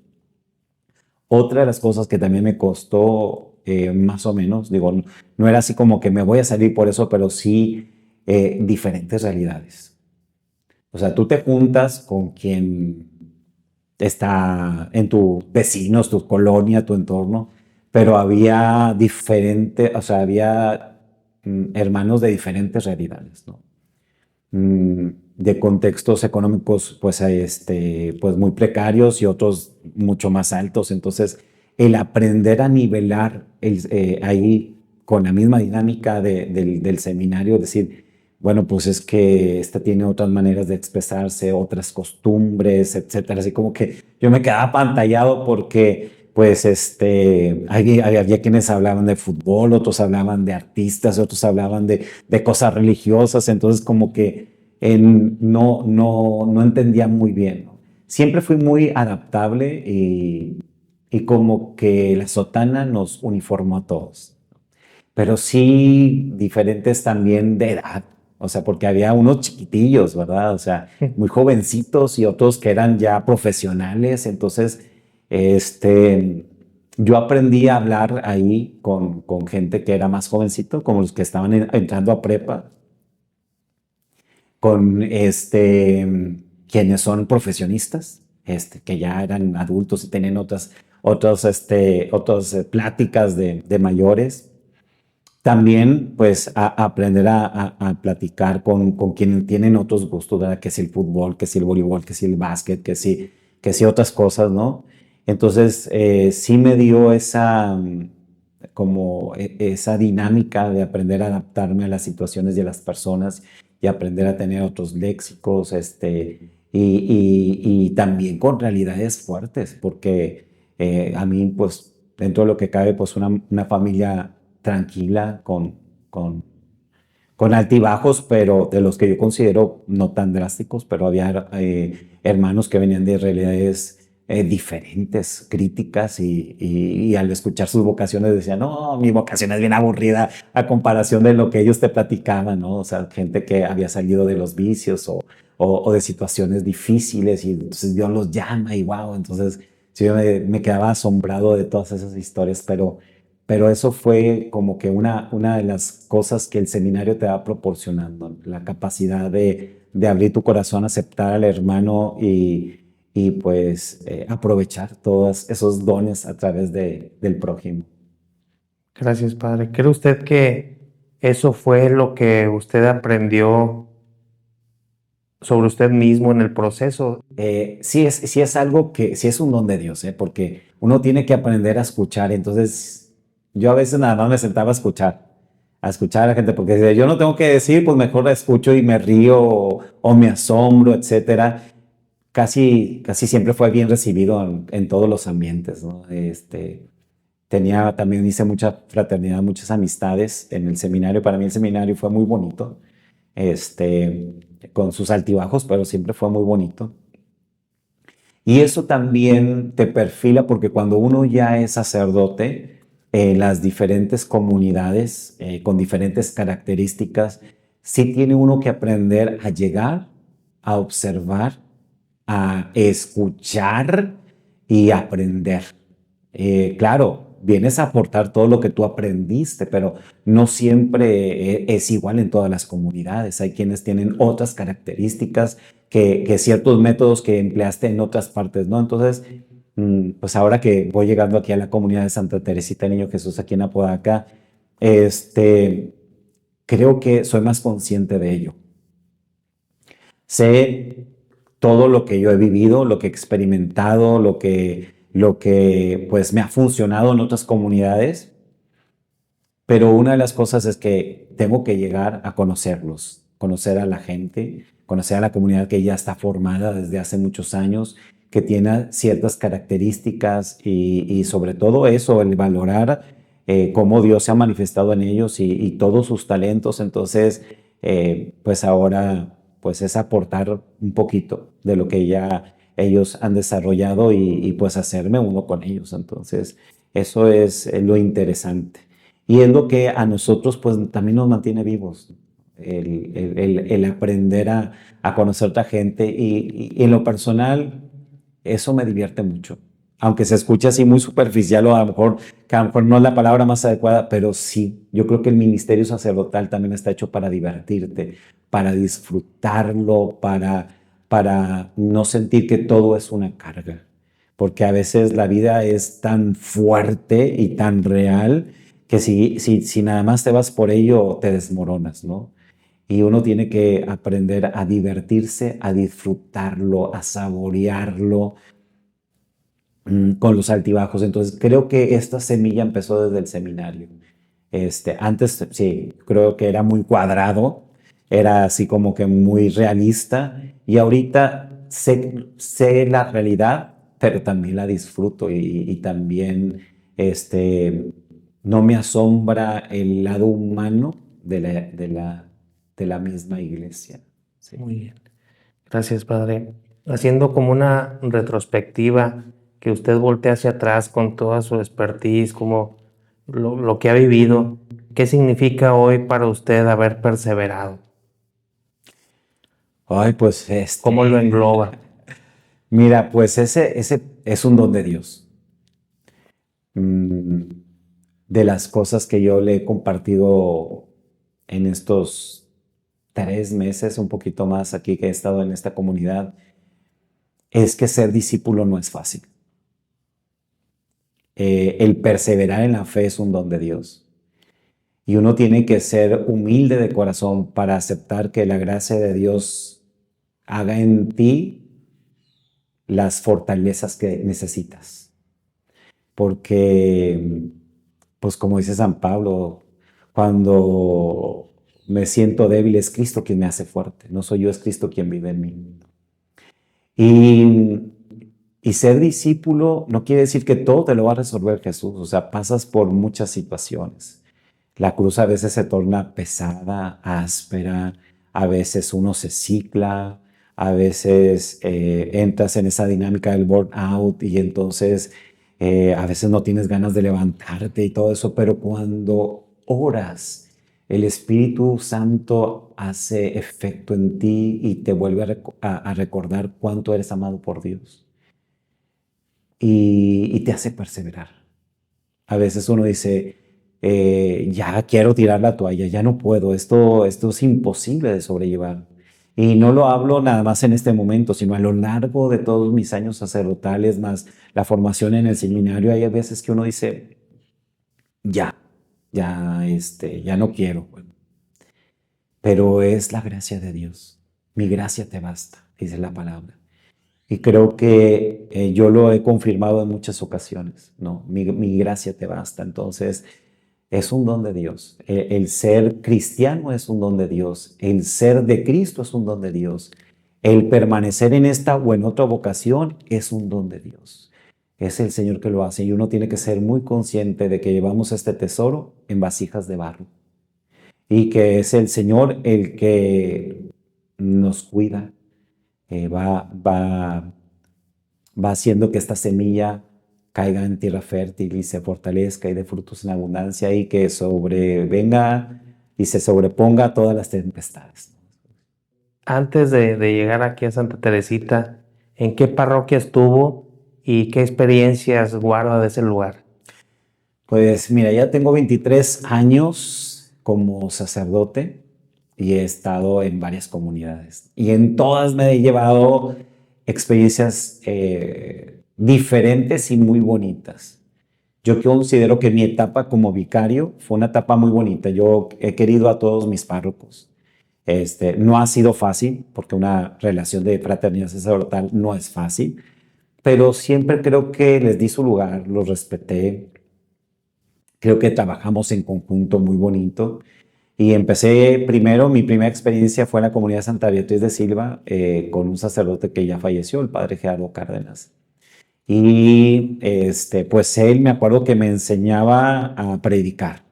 Otra de las cosas que también me costó, más o menos, digo, no era así como que me voy a salir por eso, pero sí diferentes realidades. O sea, tú te juntas con quien está en tus vecinos, tu colonia, tu entorno, pero había o sea, había hermanos de diferentes realidades, ¿no? De contextos económicos, pues, pues muy precarios y otros mucho más altos. Entonces, el aprender a nivelar ahí con la misma dinámica del seminario, es decir, bueno, pues es que esta tiene otras maneras de expresarse, otras costumbres, etcétera. Así como que yo me quedaba apantallado porque, pues, había quienes hablaban de fútbol, otros hablaban de artistas, otros hablaban de cosas religiosas. Entonces, como que no entendía muy bien, ¿no? Siempre fui muy adaptable y como que la sotana nos uniformó a todos, pero sí diferentes también de edad, o sea, porque había unos chiquitillos, ¿verdad? O sea, muy jovencitos y otros que eran ya profesionales. Entonces, yo aprendí a hablar ahí con gente que era más jovencito, como los que estaban entrando a prepa, con quienes son profesionistas, que ya eran adultos y tenían otras pláticas de mayores. También, pues, aprender a platicar con quienes tienen otros gustos, ¿verdad? Que si el fútbol, que si el voleibol, que si el básquet, que si otras cosas, ¿no? Entonces, sí me dio como esa dinámica de aprender a adaptarme a las situaciones y a las personas y aprender a tener otros léxicos, y también con realidades fuertes, porque a mí, pues, dentro de lo que cabe, pues una familia tranquila, con altibajos, pero de los que yo considero no tan drásticos, pero había hermanos que venían de realidades diferentes, críticas, y al escuchar sus vocaciones decían, no, mi vocación es bien aburrida a comparación de lo que ellos te platicaban, ¿no? O sea, gente que había salido de los vicios o de situaciones difíciles y entonces Dios los llama y wow, entonces sí, yo me quedaba asombrado de todas esas historias, pero pero eso fue como que una de las cosas que el seminario te va proporcionando, la capacidad de abrir tu corazón, aceptar al hermano y pues aprovechar todos esos dones a través del prójimo. Gracias, padre. ¿Cree usted que eso fue lo que usted aprendió sobre usted mismo en el proceso? Sí es algo que, sí es un don de Dios, porque uno tiene que aprender a escuchar. Entonces, yo a veces nada más me sentaba a escuchar a la gente, porque si yo no tengo que decir, pues mejor la escucho y me río o me asombro, etcétera. Casi siempre fue bien recibido en todos los ambientes, ¿no? También hice mucha fraternidad, muchas amistades en el seminario. Para mí el seminario fue muy bonito, con sus altibajos, pero siempre fue muy bonito. Y eso también te perfila porque cuando uno ya es sacerdote, las diferentes comunidades con diferentes características, sí tiene uno que aprender a llegar, a observar, a escuchar y aprender. Claro, vienes a aportar todo lo que tú aprendiste, pero no siempre es igual en todas las comunidades. Hay quienes tienen otras características que ciertos métodos que empleaste en otras partes, ¿no? Entonces, pues ahora que voy llegando aquí a la comunidad de Santa Teresita Niño Jesús, aquí en Apodaca, creo que soy más consciente de ello. Sé todo lo que yo he vivido, lo que he experimentado, lo que pues me ha funcionado en otras comunidades, pero una de las cosas es que tengo que llegar a conocerlos, conocer a la gente, conocer a la comunidad que ya está formada desde hace muchos años, que tiene ciertas características y sobre todo eso, el valorar cómo Dios se ha manifestado en ellos y todos sus talentos. Entonces, pues ahora pues es aportar un poquito de lo que ya ellos han desarrollado y pues hacerme uno con ellos. Entonces, eso es lo interesante. Y es lo que a nosotros pues también nos mantiene vivos, el aprender a conocer a otra gente y en lo personal eso me divierte mucho. Aunque se escuche así muy superficial o que a lo mejor no es la palabra más adecuada, pero sí, yo creo que el ministerio sacerdotal también está hecho para divertirte, para disfrutarlo, para no sentir que todo es una carga. Porque a veces la vida es tan fuerte y tan real que si nada más te vas por ello, te desmoronas, ¿no? Y uno tiene que aprender a divertirse, a disfrutarlo, a saborearlo con los altibajos. Entonces, creo que esta semilla empezó desde el seminario. Antes, sí, creo que era muy cuadrado, era así como que muy realista, y ahorita sé la realidad, pero también la disfruto y también no me asombra el lado humano de la misma iglesia. Sí. Muy bien. Gracias, padre. Haciendo como una retrospectiva, que usted voltee hacia atrás con toda su expertise, como lo que ha vivido, ¿qué significa hoy para usted haber perseverado? Ay, pues ¿Cómo lo engloba? mira, pues ese es un don de Dios. Mm, de las cosas que yo le he compartido en estos 3 meses, un poquito más aquí que he estado en esta comunidad, es que ser discípulo no es fácil. El perseverar en la fe es un don de Dios. Y uno tiene que ser humilde de corazón para aceptar que la gracia de Dios haga en ti las fortalezas que necesitas. Porque, pues como dice San Pablo, cuando me siento débil es Cristo quien me hace fuerte, no soy yo, es Cristo quien vive en mí. Y, y ser discípulo no quiere decir que todo te lo va a resolver Jesús, o sea, pasas por muchas situaciones. La cruz a veces se torna pesada, áspera, a veces uno se cicla, a veces entras en esa dinámica del burnout y entonces a veces no tienes ganas de levantarte y todo eso, pero cuando oras, el Espíritu Santo hace efecto en ti y te vuelve a recordar cuánto eres amado por Dios y te hace perseverar. A veces uno dice, ya quiero tirar la toalla, ya no puedo, esto es imposible de sobrellevar. Y no lo hablo nada más en este momento, sino a lo largo de todos mis años sacerdotales, más la formación en el seminario, hay veces que uno dice, ya, ya no quiero. Pero es la gracia de Dios. Mi gracia te basta, dice la palabra. Y creo que yo lo he confirmado en muchas ocasiones, ¿no? Mi gracia te basta. Entonces, es un don de Dios. El ser cristiano es un don de Dios. El ser de Cristo es un don de Dios. El permanecer en esta o en otra vocación es un don de Dios. Es el Señor que lo hace y uno tiene que ser muy consciente de que llevamos este tesoro en vasijas de barro y que es el Señor el que nos cuida, va haciendo que esta semilla caiga en tierra fértil y se fortalezca y dé frutos en abundancia y que sobrevenga y se sobreponga a todas las tempestades. Antes de llegar aquí a Santa Teresita, ¿en qué parroquia estuvo y qué experiencias guarda de ese lugar? Pues mira, ya tengo 23 años como sacerdote y he estado en varias comunidades y en todas me he llevado experiencias diferentes y muy bonitas. Yo considero que mi etapa como vicario fue una etapa muy bonita. Yo he querido a todos mis párrocos. No ha sido fácil porque una relación de fraternidad sacerdotal no es fácil, pero siempre creo que les di su lugar, los respeté. Creo que trabajamos en conjunto muy bonito. Y empecé primero, mi primera experiencia fue en la comunidad de Santa Beatriz de Silva con un sacerdote que ya falleció, el padre Gerardo Cárdenas. Y pues él me acuerdo que me enseñaba a predicar.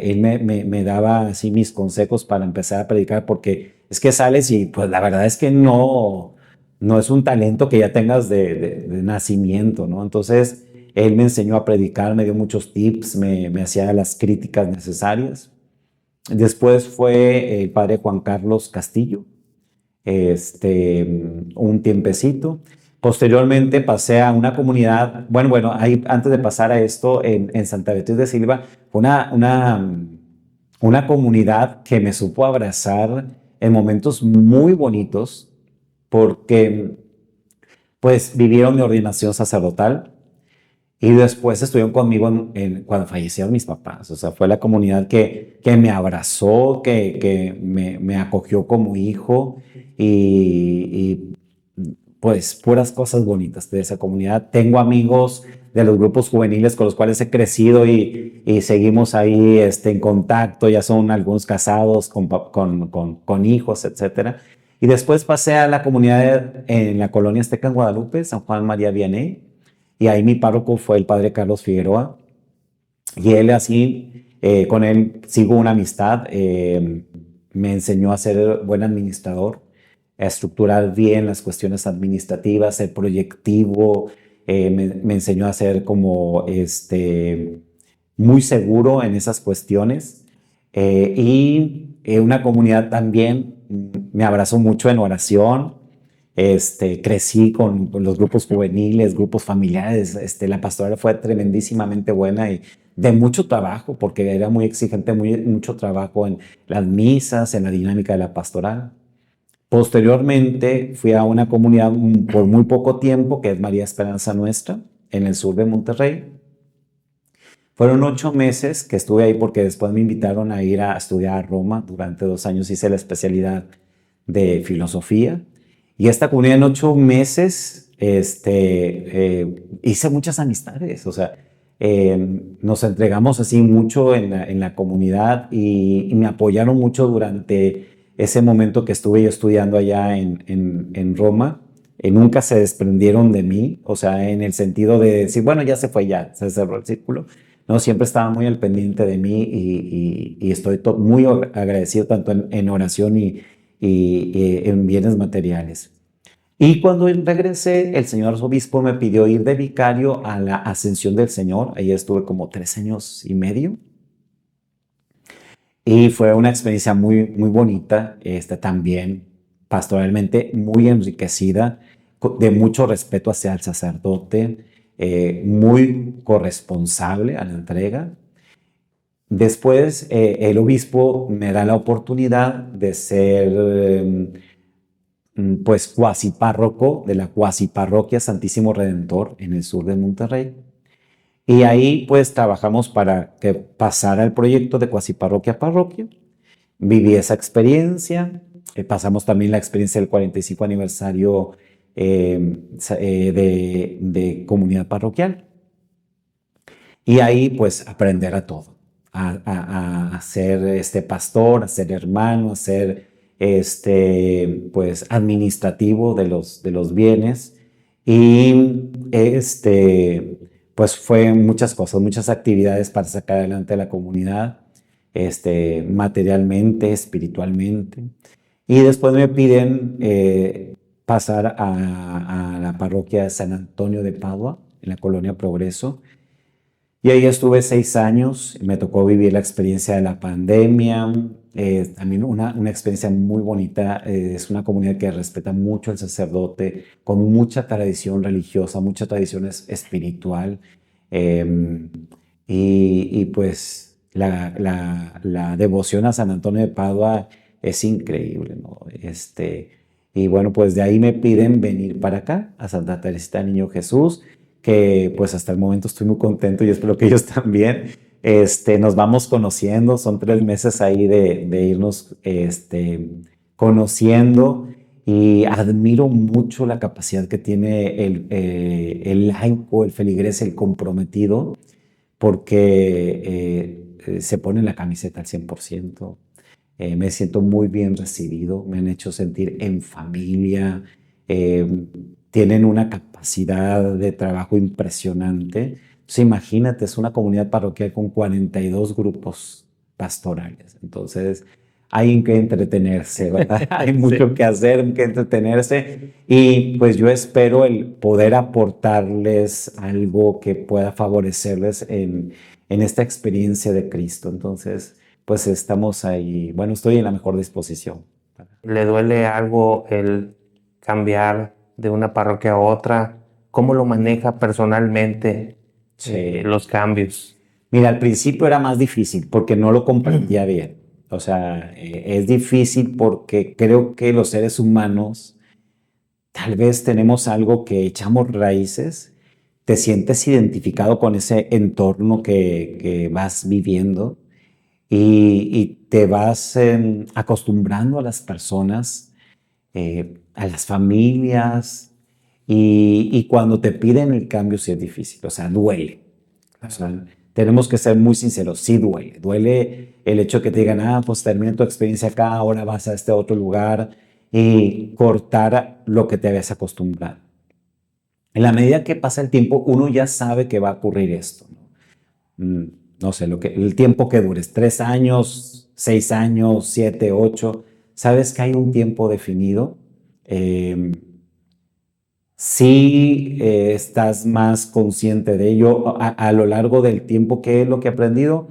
Él me daba así mis consejos para empezar a predicar porque es que sales y pues la verdad es que no es un talento que ya tengas de nacimiento, ¿no? Entonces él me enseñó a predicar, me dio muchos tips, me hacía las críticas necesarias. Después fue el padre Juan Carlos Castillo, un tiempecito. Posteriormente pasé a una comunidad, bueno, ahí, antes de pasar a esto, en Santa Beatriz de Silva, una comunidad que me supo abrazar en momentos muy bonitos, porque pues vivieron mi ordenación sacerdotal, y después estuvieron conmigo cuando fallecieron mis papás. O sea, fue la comunidad que me abrazó, que me acogió como hijo y pues puras cosas bonitas de esa comunidad. Tengo amigos de los grupos juveniles con los cuales he crecido y seguimos ahí en contacto. Ya son algunos casados con hijos, etcétera. Y después pasé a la comunidad en la colonia Azteca en Guadalupe, San Juan María Vianney. Y ahí mi párroco fue el padre Carlos Figueroa. Y él así, con él sigo una amistad. Me enseñó a ser buen administrador, a estructurar bien las cuestiones administrativas, ser proyectivo. Me enseñó a ser como muy seguro en esas cuestiones. Una comunidad también me abrazó mucho en oración. Crecí con los grupos juveniles, grupos familiares. La pastoral fue tremendísimamente buena y de mucho trabajo, porque era muy exigente, mucho trabajo en las misas, en la dinámica de la pastoral. Posteriormente fui a una comunidad por muy poco tiempo, que es María Esperanza Nuestra, en el sur de Monterrey. Fueron 8 meses que estuve ahí porque después me invitaron a ir a estudiar a Roma. Durante 2 años hice la especialidad de filosofía. Y esta comunidad en 8 meses hice muchas amistades. O sea, nos entregamos así mucho en la comunidad y me apoyaron mucho durante ese momento que estuve yo estudiando allá en Roma. Nunca se desprendieron de mí, o sea, en el sentido de decir, bueno, ya se fue, ya se cerró el círculo. No, siempre estaban muy al pendiente de mí y estoy muy agradecido tanto en oración y en bienes materiales. Y cuando regresé, el señor arzobispo me pidió ir de vicario a la Ascensión del Señor. Ahí estuve como 3 años y medio. Y fue una experiencia muy, muy bonita, también pastoralmente muy enriquecida, de mucho respeto hacia el sacerdote. muy corresponsable a la entrega. Después, el obispo me da la oportunidad de ser, pues, cuasi párroco de la cuasi parroquia Santísimo Redentor en el sur de Monterrey. Y ahí, pues, trabajamos para que pasara el proyecto de cuasi parroquia a parroquia. Viví esa experiencia. Pasamos también la experiencia del 45 aniversario de comunidad parroquial. Y ahí, pues, aprender a todo. A ser pastor, a ser hermano, a ser pues, administrativo de los bienes. Y pues fue muchas cosas, muchas actividades para sacar adelante a la comunidad, materialmente, espiritualmente. Y después me piden pasar a la parroquia de San Antonio de Padua, en la colonia Progreso. Y ahí estuve 6 años, me tocó vivir la experiencia de la pandemia, también una experiencia muy bonita. Es una comunidad que respeta mucho al sacerdote, con mucha tradición religiosa, mucha tradición espiritual. eh, y pues la devoción a San Antonio de Padua es increíble, ¿no? Y bueno, pues de ahí me piden venir para acá, a Santa Teresita Niño Jesús, que pues hasta el momento estoy muy contento y espero que ellos también. Nos vamos conociendo, son 3 meses ahí de irnos conociendo, y admiro mucho la capacidad que tiene el laico, el feligrés, el comprometido, porque se pone la camiseta al 100%. Me siento muy bien recibido, me han hecho sentir en familia, tienen una capacidad de trabajo impresionante. Entonces, imagínate, es una comunidad parroquial con 42 grupos pastorales. Entonces, hay que entretenerse, ¿verdad? Hay mucho Sí. que hacer, que entretenerse. Y pues yo espero el poder aportarles algo que pueda favorecerles en esta experiencia de Cristo. Entonces, pues estamos ahí. Bueno, estoy en la mejor disposición. ¿Le duele algo el cambiar de una parroquia a otra? ¿Cómo lo maneja personalmente Sí. los cambios? Mira, al principio era más difícil porque no lo comprendía bien. O sea, es difícil porque creo que los seres humanos tal vez tenemos algo que echamos raíces, te sientes identificado con ese entorno que vas viviendo, y te vas acostumbrando a las personas, a las familias, y cuando te piden el cambio sí es difícil, o sea, duele. O sea, tenemos que ser muy sinceros, sí duele. Duele el hecho de que te digan, pues termina tu experiencia acá, ahora vas a este otro lugar, y cortar lo que te habías acostumbrado. En la medida que pasa el tiempo, uno ya sabe que va a ocurrir esto, ¿no? No sé, el tiempo que dures, 3 años, 6 años, 7, 8, sabes que hay un tiempo definido. Si estás más consciente de ello a lo largo del tiempo, que es lo que he aprendido,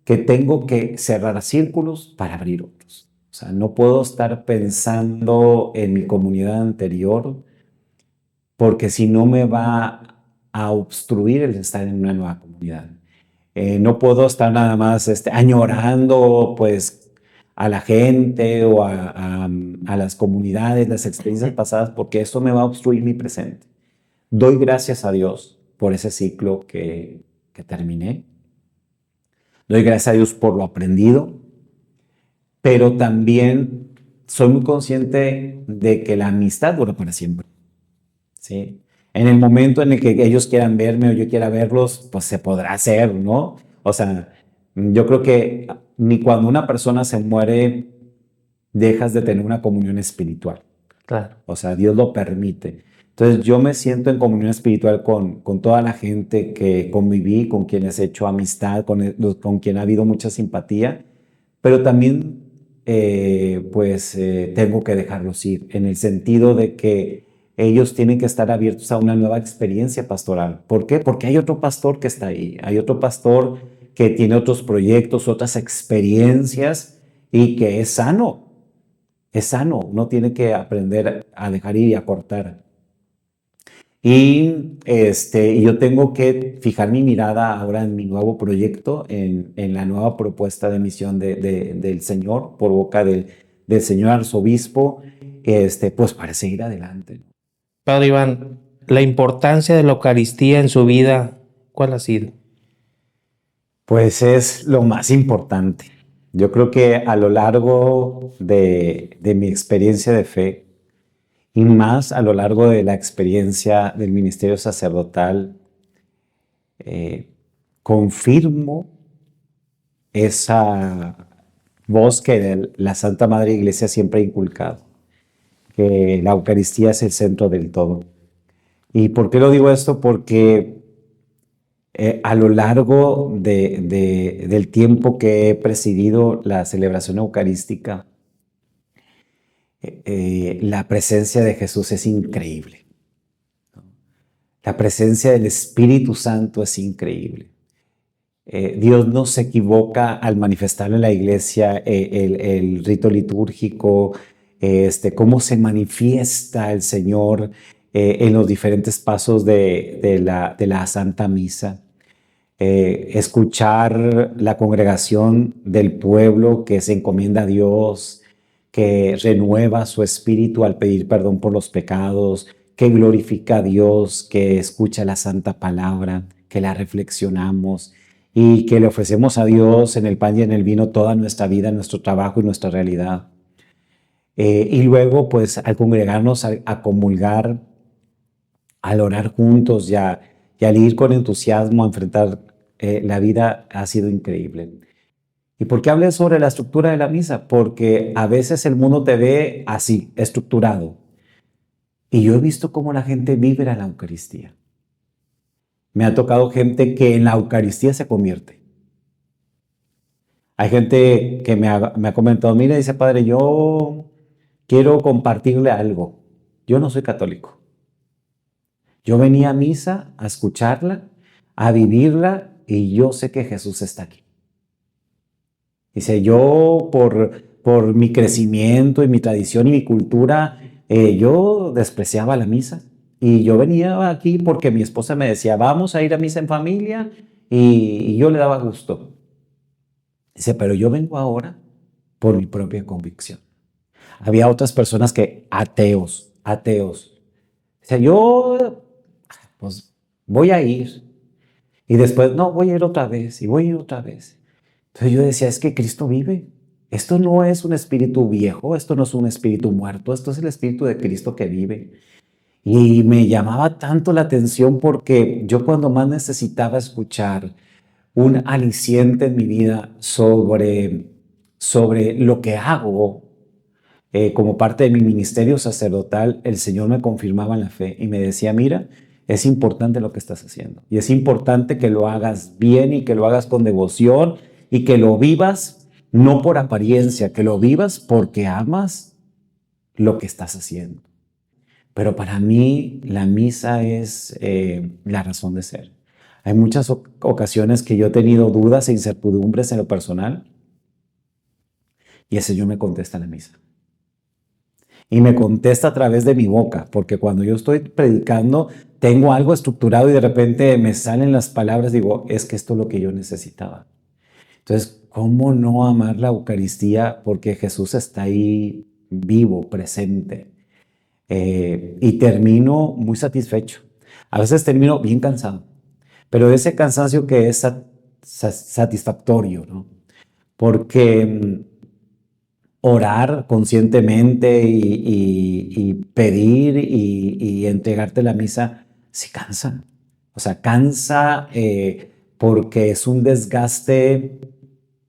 que tengo que cerrar círculos para abrir otros. O sea, no puedo estar pensando en mi comunidad anterior, porque si no me va a obstruir el estar en una nueva comunidad. No puedo estar nada más añorando pues a la gente o a las comunidades, las experiencias pasadas, porque eso me va a obstruir mi presente. Doy gracias a Dios por ese ciclo que terminé. Doy gracias a Dios por lo aprendido, pero también soy muy consciente de que la amistad dura para siempre, ¿sí? En el momento en el que ellos quieran verme o yo quiera verlos, pues se podrá hacer, ¿no? O sea, yo creo que ni cuando una persona se muere dejas de tener una comunión espiritual. Claro. O sea, Dios lo permite. Entonces yo me siento en comunión espiritual con toda la gente que conviví, con quienes he hecho amistad, con quien ha habido mucha simpatía, pero también tengo que dejarlos ir, en el sentido de que ellos tienen que estar abiertos a una nueva experiencia pastoral. ¿Por qué? Porque hay otro pastor que está ahí, hay otro pastor que tiene otros proyectos, otras experiencias, y que es sano. Es sano, uno tiene que aprender a dejar ir y a cortar. Y yo tengo que fijar mi mirada ahora en mi nuevo proyecto, en la nueva propuesta de misión del Señor, por boca del señor arzobispo, pues para seguir adelante. Padre Iván, la importancia de la Eucaristía en su vida, ¿cuál ha sido? Pues es lo más importante. Yo creo que a lo largo de mi experiencia de fe, y más a lo largo de la experiencia del ministerio sacerdotal, confirmo esa voz que la Santa Madre Iglesia siempre ha inculcado, que la Eucaristía es el centro del todo. ¿Y por qué lo digo esto? Porque a lo largo del tiempo que he presidido la celebración eucarística, la presencia de Jesús es increíble. La presencia del Espíritu Santo es increíble. Dios no se equivoca al manifestar en la iglesia el rito litúrgico, cómo se manifiesta el Señor en los diferentes pasos de la Santa Misa. Escuchar la congregación del pueblo que se encomienda a Dios, que renueva su espíritu al pedir perdón por los pecados, que glorifica a Dios, que escucha la santa palabra, que la reflexionamos y que le ofrecemos a Dios en el pan y en el vino toda nuestra vida, nuestro trabajo y nuestra realidad. Y luego, pues, al congregarnos, a comulgar, al orar juntos y al ir con entusiasmo a enfrentar la vida, ha sido increíble. ¿Y por qué hablé sobre la estructura de la misa? Porque a veces el mundo te ve así, estructurado. Y yo he visto cómo la gente vive la Eucaristía. Me ha tocado gente que en la Eucaristía se convierte. Hay gente que me ha comentado, mire, dice, padre, yo quiero compartirle algo. Yo no soy católico. Yo venía a misa a escucharla, a vivirla, y yo sé que Jesús está aquí. Dice, yo por mi crecimiento y mi tradición y mi cultura, yo despreciaba la misa. Y yo venía aquí porque mi esposa me decía, vamos a ir a misa en familia, y yo le daba gusto. Dice, pero yo vengo ahora por mi propia convicción. Había otras personas que, ateos. Dice, yo, pues, voy a ir. Y después, no, voy a ir otra vez, y voy a ir otra vez. Entonces yo decía, es que Cristo vive. Esto no es un espíritu viejo, esto no es un espíritu muerto, esto es el espíritu de Cristo que vive. Y me llamaba tanto la atención porque yo cuando más necesitaba escuchar un aliciente en mi vida sobre lo que hago como parte de mi ministerio sacerdotal, el Señor me confirmaba en la fe y me decía, mira, es importante lo que estás haciendo y es importante que lo hagas bien y que lo hagas con devoción y que lo vivas no por apariencia, que lo vivas porque amas lo que estás haciendo. Pero para mí la misa es la razón de ser. Hay muchas ocasiones que yo he tenido dudas e incertidumbres en lo personal y el Señor me contesta en la misa. Y me contesta a través de mi boca, porque cuando yo estoy predicando tengo algo estructurado y de repente me salen las palabras, digo, es que esto es lo que yo necesitaba. Entonces, ¿cómo no amar la Eucaristía? Porque Jesús está ahí vivo, presente. Y termino muy satisfecho. A veces termino bien cansado, pero ese cansancio que es satisfactorio, ¿no? Porque orar conscientemente y pedir y entregarte la misa, sí cansa. O sea, cansa porque es un desgaste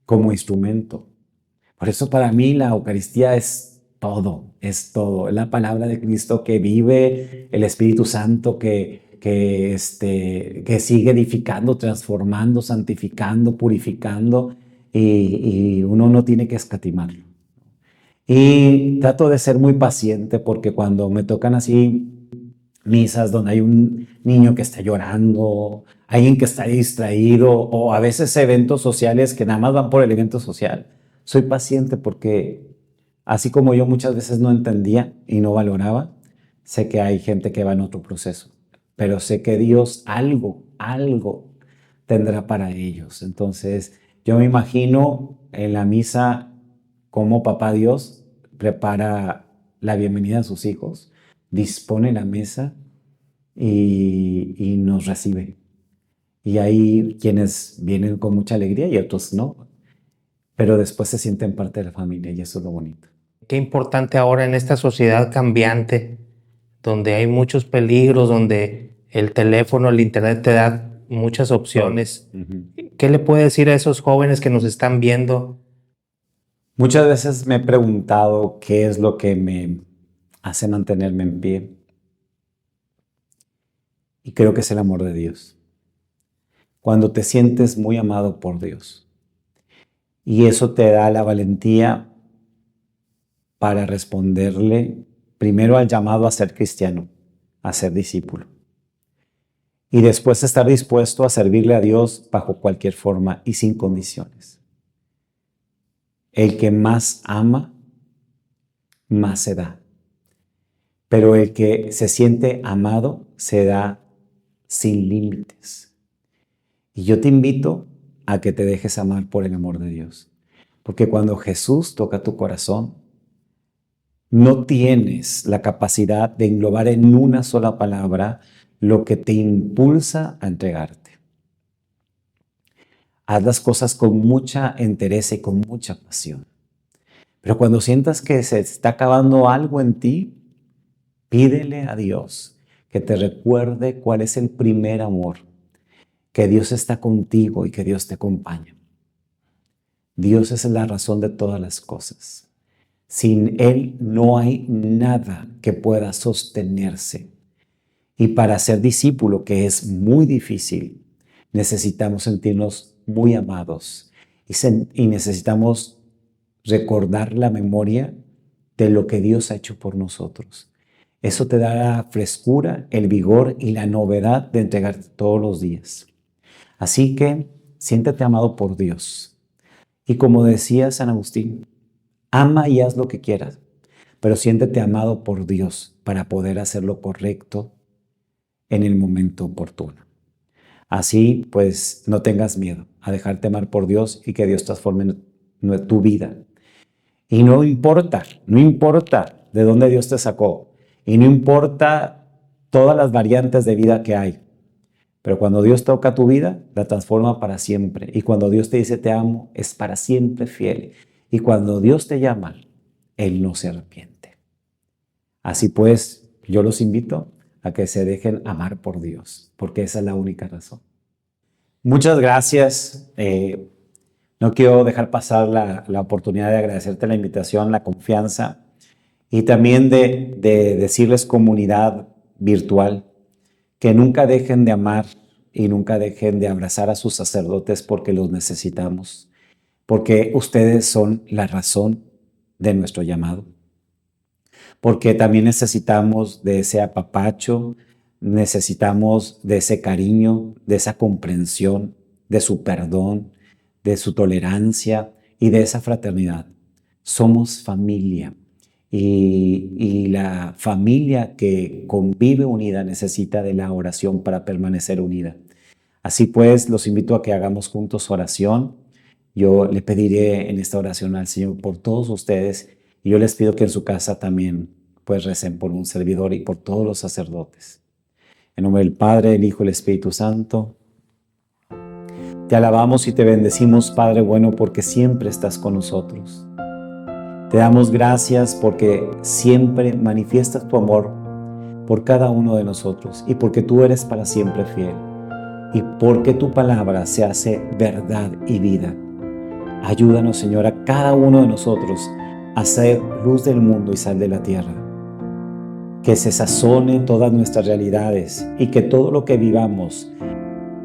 como instrumento. Por eso para mí la Eucaristía es todo. Es la palabra de Cristo que vive, el Espíritu Santo que sigue edificando, transformando, santificando, purificando, y uno no tiene que escatimarlo. Y trato de ser muy paciente porque cuando me tocan así misas donde hay un niño que está llorando, alguien que está distraído o a veces eventos sociales que nada más van por el evento social, soy paciente porque así como yo muchas veces no entendía y no valoraba, sé que hay gente que va en otro proceso pero sé que Dios algo tendrá para ellos. Entonces, yo me imagino en la misa cómo Papá Dios prepara la bienvenida a sus hijos, dispone la mesa y nos recibe. Y hay quienes vienen con mucha alegría y otros no, pero después se sienten parte de la familia y eso es lo bonito. Qué importante ahora en esta sociedad cambiante, donde hay muchos peligros, donde el teléfono, el internet te da muchas opciones. ¿Qué le puede decir a esos jóvenes que nos están viendo? Muchas veces me he preguntado qué es lo que me hace mantenerme en pie. Y creo que es el amor de Dios. Cuando te sientes muy amado por Dios. Y eso te da la valentía para responderle primero al llamado a ser cristiano, a ser discípulo. Y después estar dispuesto a servirle a Dios bajo cualquier forma y sin condiciones. El que más ama, más se da. Pero el que se siente amado, se da sin límites. Y yo te invito a que te dejes amar por el amor de Dios. Porque cuando Jesús toca tu corazón, no tienes la capacidad de englobar en una sola palabra lo que te impulsa a entregarte. Haz las cosas con mucha entereza y con mucha pasión. Pero cuando sientas que se está acabando algo en ti, pídele a Dios que te recuerde cuál es el primer amor, que Dios está contigo y que Dios te acompaña. Dios es la razón de todas las cosas. Sin Él no hay nada que pueda sostenerse. Y para ser discípulo, que es muy difícil, necesitamos sentirnos muy amados y necesitamos recordar la memoria de lo que Dios ha hecho por nosotros. Eso te da la frescura, el vigor y la novedad de entregarte todos los días. Así que siéntete amado por Dios. Y como decía San Agustín, ama y haz lo que quieras, pero siéntete amado por Dios para poder hacer lo correcto en el momento oportuno. Así, pues, no tengas miedo a dejarte amar por Dios y que Dios transforme tu vida. Y no importa de dónde Dios te sacó, y no importa todas las variantes de vida que hay, pero cuando Dios toca tu vida, la transforma para siempre. Y cuando Dios te dice te amo, es para siempre fiel. Y cuando Dios te llama, Él no se arrepiente. Así pues, yo los invito a que se dejen amar por Dios, porque esa es la única razón. Muchas gracias. No quiero dejar pasar la oportunidad de agradecerte la invitación, la confianza y también de decirles, comunidad virtual, que nunca dejen de amar y nunca dejen de abrazar a sus sacerdotes porque los necesitamos, porque ustedes son la razón de nuestro llamado, porque también necesitamos de ese apapacho, necesitamos de ese cariño, de esa comprensión, de su perdón, de su tolerancia y de esa fraternidad. Somos familia. Y la familia que convive unida necesita de la oración para permanecer unida. Así pues, los invito a que hagamos juntos oración. Yo le pediré en esta oración al Señor por todos ustedes y yo les pido que en su casa también pues recen por un servidor y por todos los sacerdotes. En nombre del Padre, del Hijo y del Espíritu Santo. Te alabamos y te bendecimos, Padre bueno, porque siempre estás con nosotros. Te damos gracias porque siempre manifiestas tu amor por cada uno de nosotros y porque tú eres para siempre fiel y porque tu palabra se hace verdad y vida. Ayúdanos, Señor, a cada uno de nosotros a ser luz del mundo y sal de la tierra. Que se sazone todas nuestras realidades y que todo lo que vivamos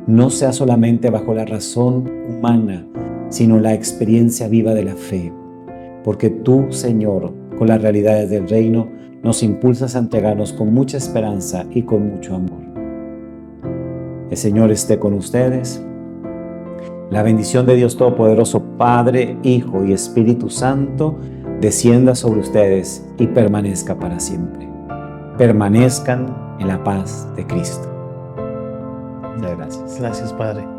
no sea solamente bajo la razón humana, sino la experiencia viva de la fe. Porque tú, Señor, con las realidades del reino, nos impulsas a entregarnos con mucha esperanza y con mucho amor. El Señor esté con ustedes. La bendición de Dios Todopoderoso, Padre, Hijo y Espíritu Santo, descienda sobre ustedes y permanezca para siempre. Permanezcan en la paz de Cristo. Muchas gracias. Gracias, Padre.